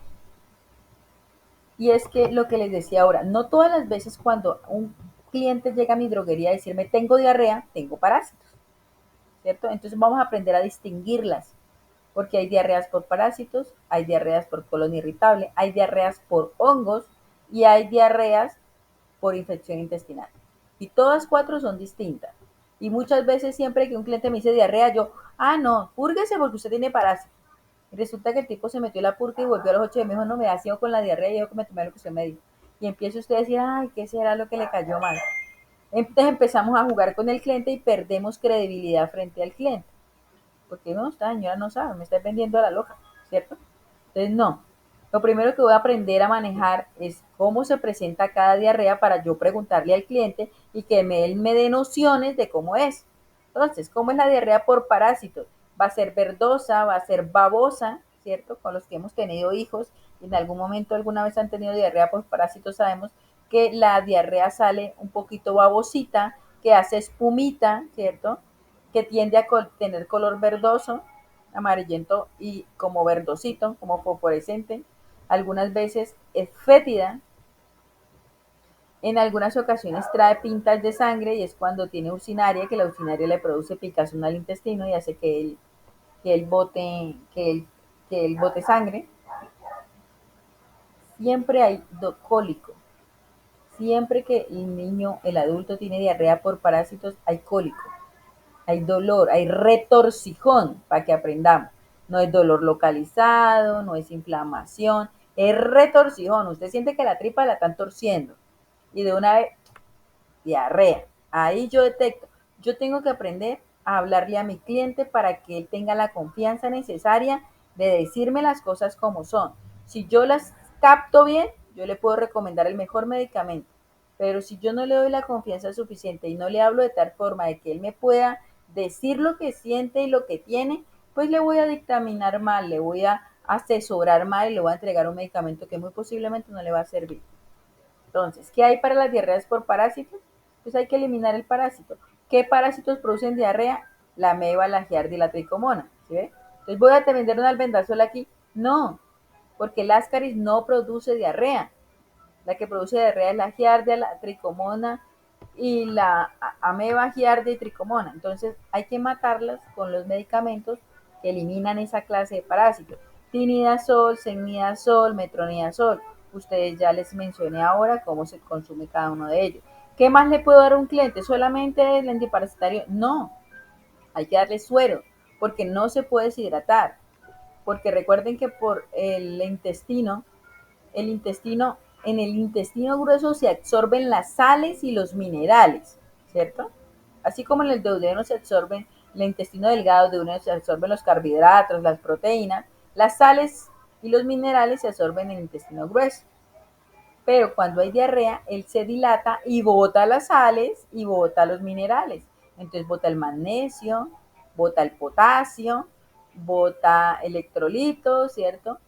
S1: Y es que lo que les decía ahora, no todas las veces cuando un cliente llega a mi droguería a decirme tengo diarrea, tengo parásitos, ¿cierto? Entonces vamos a aprender a distinguirlas, porque hay diarreas por parásitos, hay diarreas por colon irritable, hay diarreas por hongos y hay diarreas por infección intestinal. Y todas cuatro son distintas. Y muchas veces siempre que un cliente me dice diarrea, yo, no, púrguese porque usted tiene parásitos. Y resulta que el tipo se metió la purga y volvió a los 8 y me dijo, no, me ha sido con la diarrea y yo que me tomé lo que usted me dijo. Y empieza usted a decir, ay, ¿qué será lo que le cayó mal? Entonces empezamos a jugar con el cliente y perdemos credibilidad frente al cliente. Porque no, esta señora no sabe, me está vendiendo a la loca, ¿cierto? Entonces, no. Lo primero que voy a aprender a manejar es cómo se presenta cada diarrea para yo preguntarle al cliente y que él me dé nociones de cómo es. Entonces, ¿cómo es la diarrea por parásitos? Va a ser verdosa, va a ser babosa, ¿cierto? Con los que hemos tenido hijos y en algún momento alguna vez han tenido diarrea por parásitos, sabemos que la diarrea sale un poquito babosita, que hace espumita, ¿cierto? Que tiende a tener color verdoso, amarillento y como verdosito, como fosforescente. Algunas veces es fétida, en algunas ocasiones trae pintas de sangre y es cuando tiene urcinaria, que la urcinaria le produce picazón al intestino y hace que él bote sangre. Siempre hay cólico. Siempre que el niño, el adulto tiene diarrea por parásitos, hay cólico, hay dolor, hay retorcijón, para que aprendamos. No es dolor localizado, no es inflamación, es retorcijón. Usted siente que la tripa la están torciendo y de una vez diarrea. Ahí yo detecto. Yo tengo que aprender a hablarle a mi cliente para que él tenga la confianza necesaria de decirme las cosas como son. Si yo las capto bien, yo le puedo recomendar el mejor medicamento. Pero si yo no le doy la confianza suficiente y no le hablo de tal forma de que él me pueda decir lo que siente y lo que tiene, pues le voy a dictaminar mal, le voy a asesorar mal y le voy a entregar un medicamento que muy posiblemente no le va a servir. Entonces, ¿qué hay para las diarreas por parásitos? Pues hay que eliminar el parásito. ¿Qué parásitos producen diarrea? La ameba, la giardia y la tricomona. ¿Sí ve? Entonces, ¿voy a vender un albendazol aquí? No, porque el ascaris no produce diarrea. La que produce diarrea es la giardia, la tricomona y la ameba, giardia y tricomona. Entonces, hay que matarlas con los medicamentos que eliminan esa clase de parásitos. Tinidazol, ceftriaxona, metronidazol. Ustedes ya les mencioné ahora cómo se consume cada uno de ellos. ¿Qué más le puedo dar a un cliente? ¿Solamente el antiparasitario? No, hay que darle suero, porque no se puede deshidratar. Porque recuerden que por en el intestino grueso se absorben las sales y los minerales, ¿cierto? Así como en el duodeno se absorben, en el intestino delgado de uno se absorben los carbohidratos, las proteínas, las sales y los minerales se absorben en el intestino grueso. Pero cuando hay diarrea, él se dilata y bota las sales y bota los minerales. Entonces bota el magnesio, bota el potasio, bota electrolitos, ¿cierto?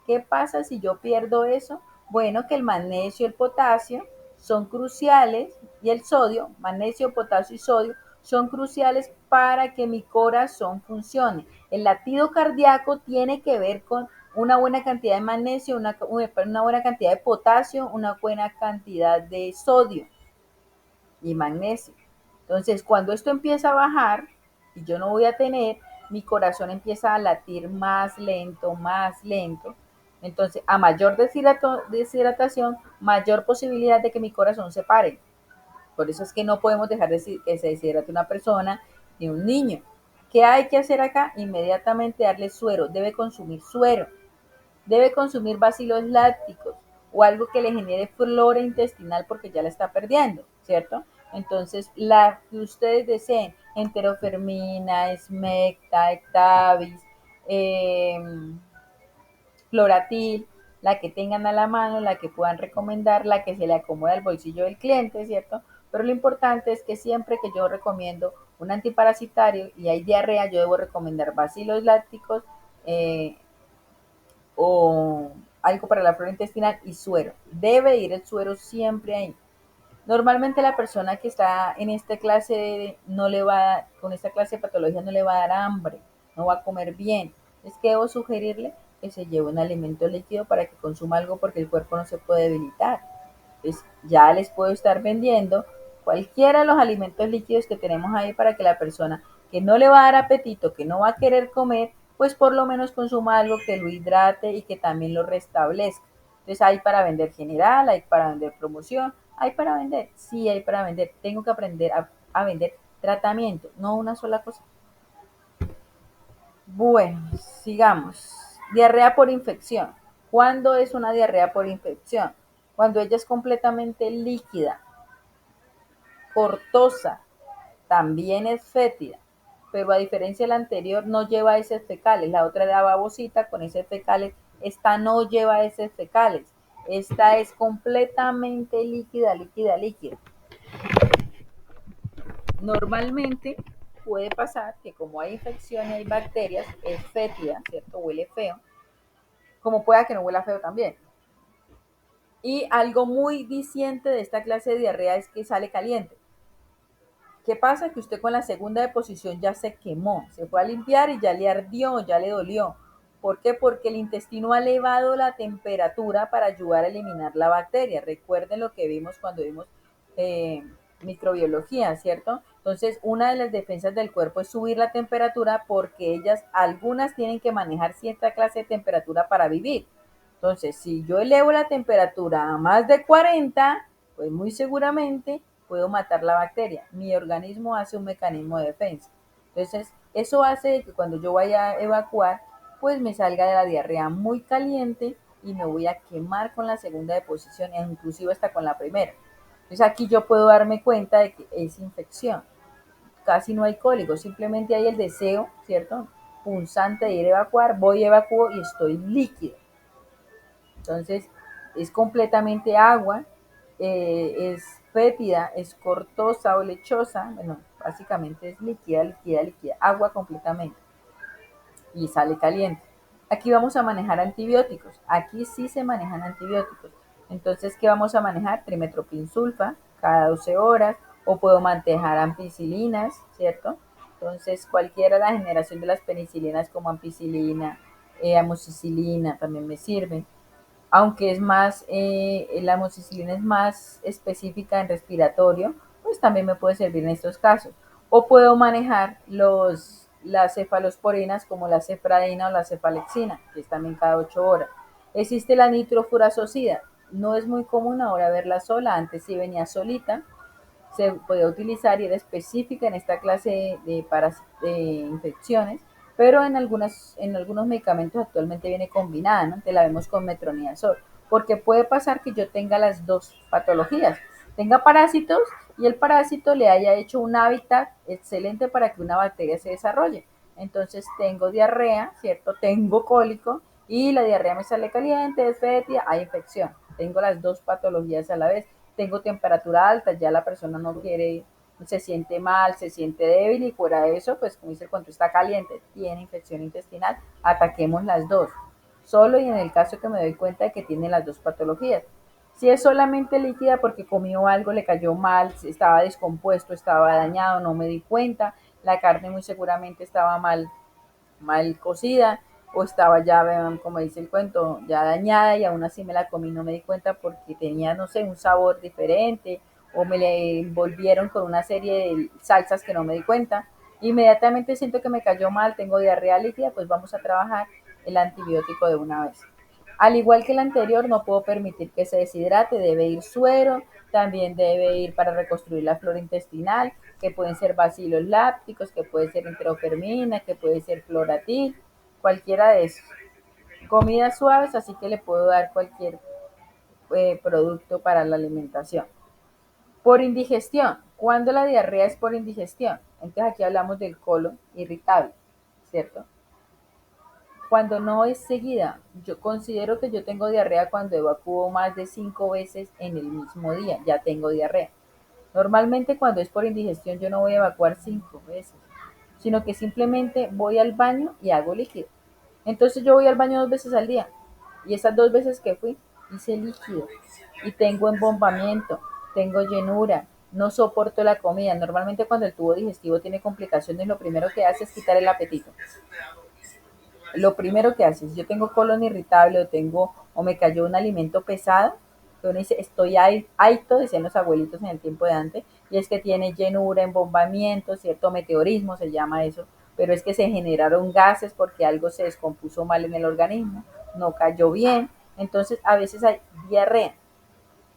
S1: ¿Qué pasa si yo pierdo eso? Bueno, que el magnesio y el potasio son cruciales y el sodio, magnesio, potasio y sodio, son cruciales para que mi corazón funcione. El latido cardíaco tiene que ver con una buena cantidad de magnesio, una buena cantidad de potasio, una buena cantidad de sodio y magnesio. Entonces, cuando esto empieza a bajar y yo no voy a tener, mi corazón empieza a latir más lento, más lento. Entonces, a mayor deshidratación, mayor posibilidad de que mi corazón se pare. Por eso es que no podemos dejar que se deshidrate una persona ni un niño. ¿Qué hay que hacer acá? Inmediatamente darle suero. Debe consumir suero. debe consumir bacilos lácticos o algo que le genere flora intestinal porque ya la está perdiendo, ¿cierto? Entonces, la que ustedes deseen, enterofermina, esmecta, ectavis, eh, floratil, la que tengan a la mano, la que puedan recomendar, la que se le acomode al bolsillo del cliente, ¿cierto? Pero lo importante es que siempre que yo recomiendo un antiparasitario y hay diarrea, yo debo recomendar bacilos lácticos eh, o algo para la flora intestinal y suero. Debe ir el suero siempre ahí. Normalmente la persona que está en esta clase no le va, con esta clase de patología no le va a dar hambre, no va a comer bien. Es que debo sugerirle que se lleve un alimento líquido para que consuma algo porque el cuerpo no se puede debilitar. Entonces ya les puedo estar vendiendo cualquiera de los alimentos líquidos que tenemos ahí para que la persona que no le va a dar apetito, que no va a querer comer, pues por lo menos consuma algo que lo hidrate y que también lo restablezca. Entonces hay para vender general, hay para vender promoción, hay para vender, sí hay para vender. Tengo que aprender a vender tratamiento, no una sola cosa. Bueno, sigamos. Diarrea por infección. ¿Cuándo es una diarrea por infección? Cuando ella es completamente líquida, cortosa, también es fétida, pero a diferencia de la anterior no lleva heces fecales. La otra era babosita con heces fecales, esta no lleva heces fecales. Esta es completamente líquida, líquida, líquida. Normalmente puede pasar que como hay infección y hay bacterias, es fétida, ¿cierto? Huele feo, como pueda que no huela feo también. Y algo muy diciente de esta clase de diarrea es que sale caliente. ¿Qué pasa? Que usted con la segunda deposición ya se quemó, se fue a limpiar y ya le ardió, ya le dolió. ¿Por qué? Porque el intestino ha elevado la temperatura para ayudar a eliminar la bacteria. Recuerden lo que vimos cuando vimos eh, microbiología, ¿cierto? Entonces, una de las defensas del cuerpo es subir la temperatura porque ellas, algunas tienen que manejar cierta clase de temperatura para vivir. Entonces, si yo elevo la temperatura a más de 40, pues muy seguramente puedo matar la bacteria. Mi organismo hace un mecanismo de defensa. Entonces, eso hace que cuando yo vaya a evacuar, pues me salga de la diarrea muy caliente y me voy a quemar con la segunda deposición e inclusive hasta con la primera. Entonces aquí yo puedo darme cuenta de que es infección. Casi no hay cólico, simplemente hay el deseo, ¿cierto? Punzante de ir a evacuar, voy a evacuar y estoy líquido. Entonces, es completamente agua, es fétida, es cortosa o lechosa, bueno, básicamente es líquida, líquida, líquida, agua completamente y sale caliente. Aquí vamos a manejar antibióticos, aquí sí se manejan antibióticos. Entonces, ¿qué vamos a manejar? Trimetoprim sulfa cada 12 horas o puedo manejar ampicilinas, ¿cierto? Entonces, cualquiera de la generación de las penicilinas como ampicilina, amoxicilina también me sirven, aunque es más, la amoxicilina es más específica en respiratorio, pues también me puede servir en estos casos. O puedo manejar las cefalosporinas como la cefradina o la cefalexina, que es también cada 8 horas. Existe la nitrofurazocida, no es muy común ahora verla sola, antes sí venía solita, se puede utilizar y era específica en esta clase de infecciones, pero en algunos medicamentos actualmente viene combinada, ¿no? Te la vemos con metronidazol, porque puede pasar que yo tenga las dos patologías, tenga parásitos y el parásito le haya hecho un hábitat excelente para que una bacteria se desarrolle. Entonces tengo diarrea, ¿cierto? Tengo cólico y la diarrea me sale caliente, es fétida, hay infección. Tengo las dos patologías a la vez. Tengo temperatura alta, ya la persona no quiere, se siente mal, se siente débil y fuera de eso, pues como dice, cuando está caliente, tiene infección intestinal, ataquemos las dos. Solo y en el caso que me doy cuenta de que tiene las dos patologías. Si es solamente líquida porque comió algo, le cayó mal, estaba descompuesto, estaba dañado, no me di cuenta, la carne muy seguramente estaba mal cocida o estaba ya, como dice el cuento, ya dañada y aún así me la comí, no me di cuenta porque tenía, no sé, un sabor diferente o me le envolvieron con una serie de salsas que no me di cuenta. Inmediatamente siento que me cayó mal, tengo diarrea líquida, pues vamos a trabajar el antibiótico de una vez. Al igual que el anterior, no puedo permitir que se deshidrate, debe ir suero, también debe ir para reconstruir la flora intestinal, que pueden ser bacilos lácticos, que puede ser enterofermina, que puede ser floratil, cualquiera de esos. Comidas suaves, así que le puedo dar cualquier producto para la alimentación. Por indigestión. ¿Cuándo la diarrea es por indigestión? Entonces aquí hablamos del colon irritable, ¿cierto? Cuando no es seguida, yo considero que yo tengo diarrea cuando evacúo más de 5 veces en el mismo día, ya tengo diarrea. Normalmente cuando es por indigestión yo no voy a evacuar 5 veces, sino que simplemente voy al baño y hago líquido. Entonces yo voy al baño 2 veces al día y esas 2 veces que fui hice líquido y tengo embombamiento, tengo llenura, no soporto la comida. Normalmente cuando el tubo digestivo tiene complicaciones, lo primero que hace es quitar el apetito. Lo primero que hace, si yo tengo colon irritable o me cayó un alimento pesado, que uno dice, estoy aito, decían los abuelitos en el tiempo de antes, y es que tiene llenura, embombamiento, cierto meteorismo se llama eso, pero es que se generaron gases porque algo se descompuso mal en el organismo, no cayó bien, entonces a veces hay diarrea,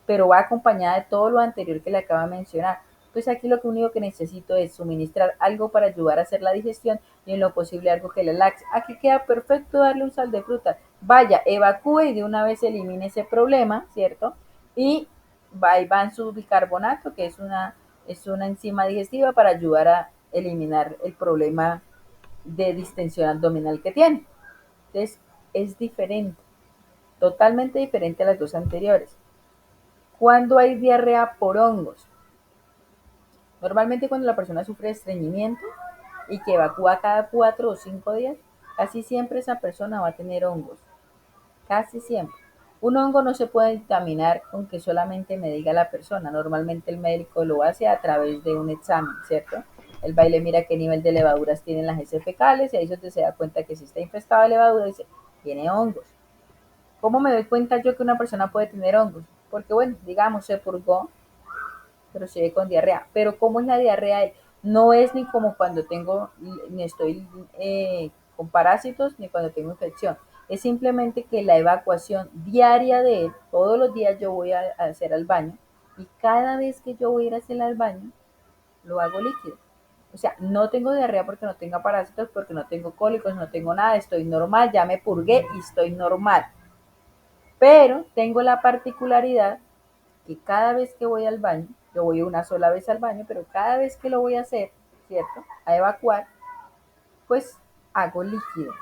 S1: pero va acompañada de todo lo anterior que le acabo de mencionar. Pues aquí lo único que necesito es suministrar algo para ayudar a hacer la digestión y en lo posible algo que le laxe. Aquí queda perfecto darle un sal de fruta. Vaya, evacúe y de una vez elimine ese problema, ¿cierto? Y va en su bicarbonato, que es una enzima digestiva para ayudar a eliminar el problema de distensión abdominal que tiene. Entonces, es diferente, totalmente diferente a las dos anteriores. Cuando hay diarrea por hongos, normalmente cuando la persona sufre de estreñimiento y que evacúa cada 4 o 5 días, casi siempre esa persona va a tener hongos, casi siempre. Un hongo no se puede dictaminar con que solamente me diga la persona, normalmente el médico lo hace a través de un examen, ¿cierto? El baile mira qué nivel de levaduras tienen las heces fecales y ahí es donde se da cuenta que si está infestado de levadura dice, tiene hongos. ¿Cómo me doy cuenta yo que una persona puede tener hongos? Porque bueno, digamos, se purgó, pero sigue con diarrea. Pero ¿cómo es la diarrea? No es ni como cuando tengo, ni estoy con parásitos, ni cuando tengo infección. Es simplemente que la evacuación diaria de él, todos los días yo voy a hacer al baño, y cada vez que yo voy a ir a hacer al baño, lo hago líquido. O sea, no tengo diarrea porque no tengo parásitos, porque no tengo cólicos, no tengo nada, estoy normal, ya me purgué y estoy normal. Pero tengo la particularidad que cada vez que voy al baño, yo voy una sola vez al baño, pero cada vez que lo voy a hacer, ¿cierto? A evacuar, pues hago líquido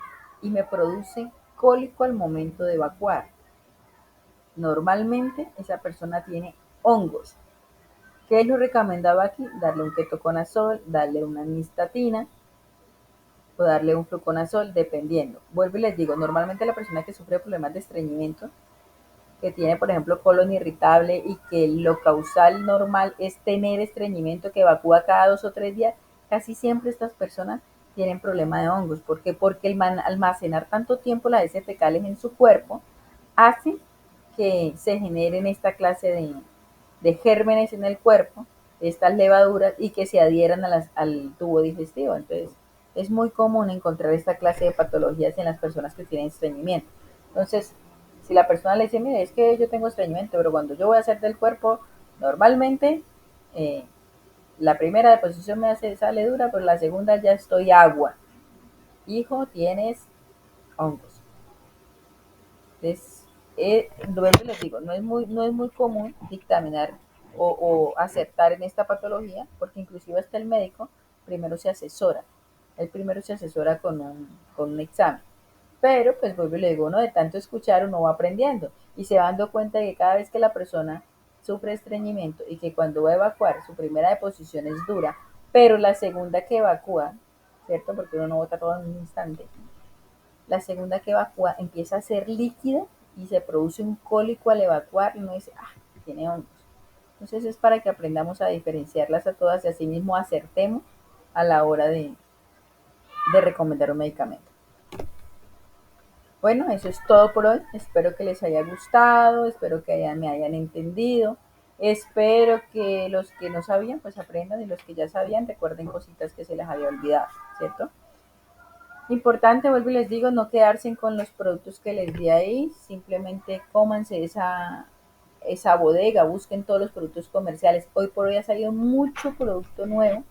S1: y me produce cólico al momento de evacuar. Normalmente esa persona tiene hongos. ¿Qué es lo recomendado aquí? Darle un ketoconazol, darle una nistatina o darle un fluconazol, dependiendo. Vuelvo y les digo, normalmente la persona que sufre problemas de estreñimiento, que tiene, por ejemplo, colon irritable y que lo causal normal es tener estreñimiento que evacúa cada 2 o 3 días, casi siempre estas personas tienen problema de hongos. ¿Por qué? Porque el almacenar tanto tiempo las heces fecales en su cuerpo hace que se generen esta clase de gérmenes en el cuerpo, estas levaduras, y que se adhieran al tubo digestivo. Entonces, es muy común encontrar esta clase de patologías en las personas que tienen estreñimiento. Entonces, si la persona le dice, mire, es que yo tengo estreñimiento, pero cuando yo voy a hacer del cuerpo, normalmente eh, la primera deposición sale dura, pero la segunda ya estoy agua. Hijo, tienes hongos. Entonces, luego les digo, no es muy común dictaminar o aceptar en esta patología, porque inclusive hasta el médico primero se asesora. Él primero se asesora con un examen. Pero, pues vuelvo y le digo, uno de tanto escuchar uno va aprendiendo y se va dando cuenta de que cada vez que la persona sufre estreñimiento y que cuando va a evacuar su primera deposición es dura, pero la segunda que evacúa, ¿cierto? Porque uno no bota todo en un instante, la segunda que evacúa empieza a ser líquida y se produce un cólico al evacuar y uno dice, ah, tiene hongos. Entonces es para que aprendamos a diferenciarlas a todas y así mismo acertemos a la hora de recomendar un medicamento. Bueno, eso es todo por hoy. Espero que les haya gustado, espero que me hayan entendido. Espero que los que no sabían pues aprendan y los que ya sabían recuerden cositas que se les había olvidado, ¿cierto? Importante, vuelvo y les digo, no quedarse con los productos que les di ahí, simplemente cómanse esa bodega, busquen todos los productos comerciales. Hoy por hoy ha salido mucho producto nuevo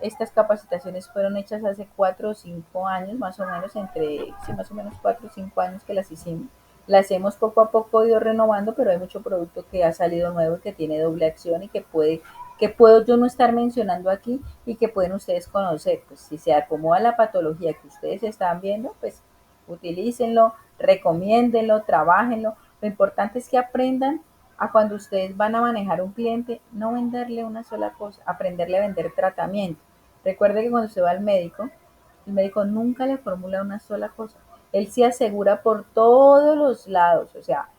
S1: Estas capacitaciones fueron hechas hace 4 o 5 años, más o menos, sí, más o menos 4 o 5 años que las hicimos. Las hemos poco a poco ido renovando, pero hay mucho producto que ha salido nuevo y que tiene doble acción y que puedo yo no estar mencionando aquí y que pueden ustedes conocer. Pues si se acomoda la patología que ustedes están viendo, pues utilícenlo, recomiéndenlo, trabajenlo. Lo importante es que aprendan a cuando ustedes van a manejar un cliente, no venderle una sola cosa, aprenderle a vender tratamiento. Recuerde que cuando usted va al médico, el médico nunca le formula una sola cosa. Él se asegura por todos los lados. O sea,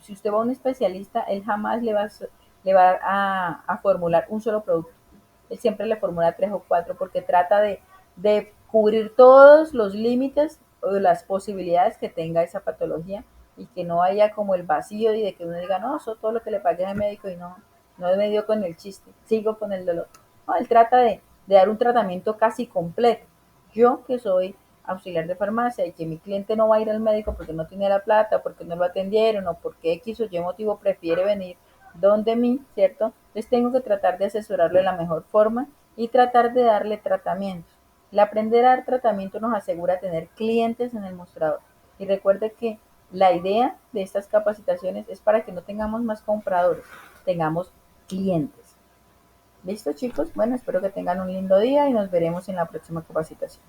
S1: si usted va a un especialista, él jamás le va a formular un solo producto. Él siempre le formula 3 o 4 porque trata de cubrir todos los límites o las posibilidades que tenga esa patología y que no haya como el vacío y de que uno diga, no, eso todo lo que le pagué al médico y no me dio con el chiste, sigo con el dolor. No, él trata de dar un tratamiento casi completo. Yo que soy auxiliar de farmacia y que mi cliente no va a ir al médico porque no tiene la plata, porque no lo atendieron o porque X o Y motivo prefiere venir donde mí, ¿cierto? Entonces tengo que tratar de asesorarlo de la mejor forma y tratar de darle tratamiento. El aprender a dar tratamiento nos asegura tener clientes en el mostrador. Y recuerde que la idea de estas capacitaciones es para que no tengamos más compradores, tengamos clientes. ¿Listo, chicos? Bueno, espero que tengan un lindo día y nos veremos en la próxima capacitación.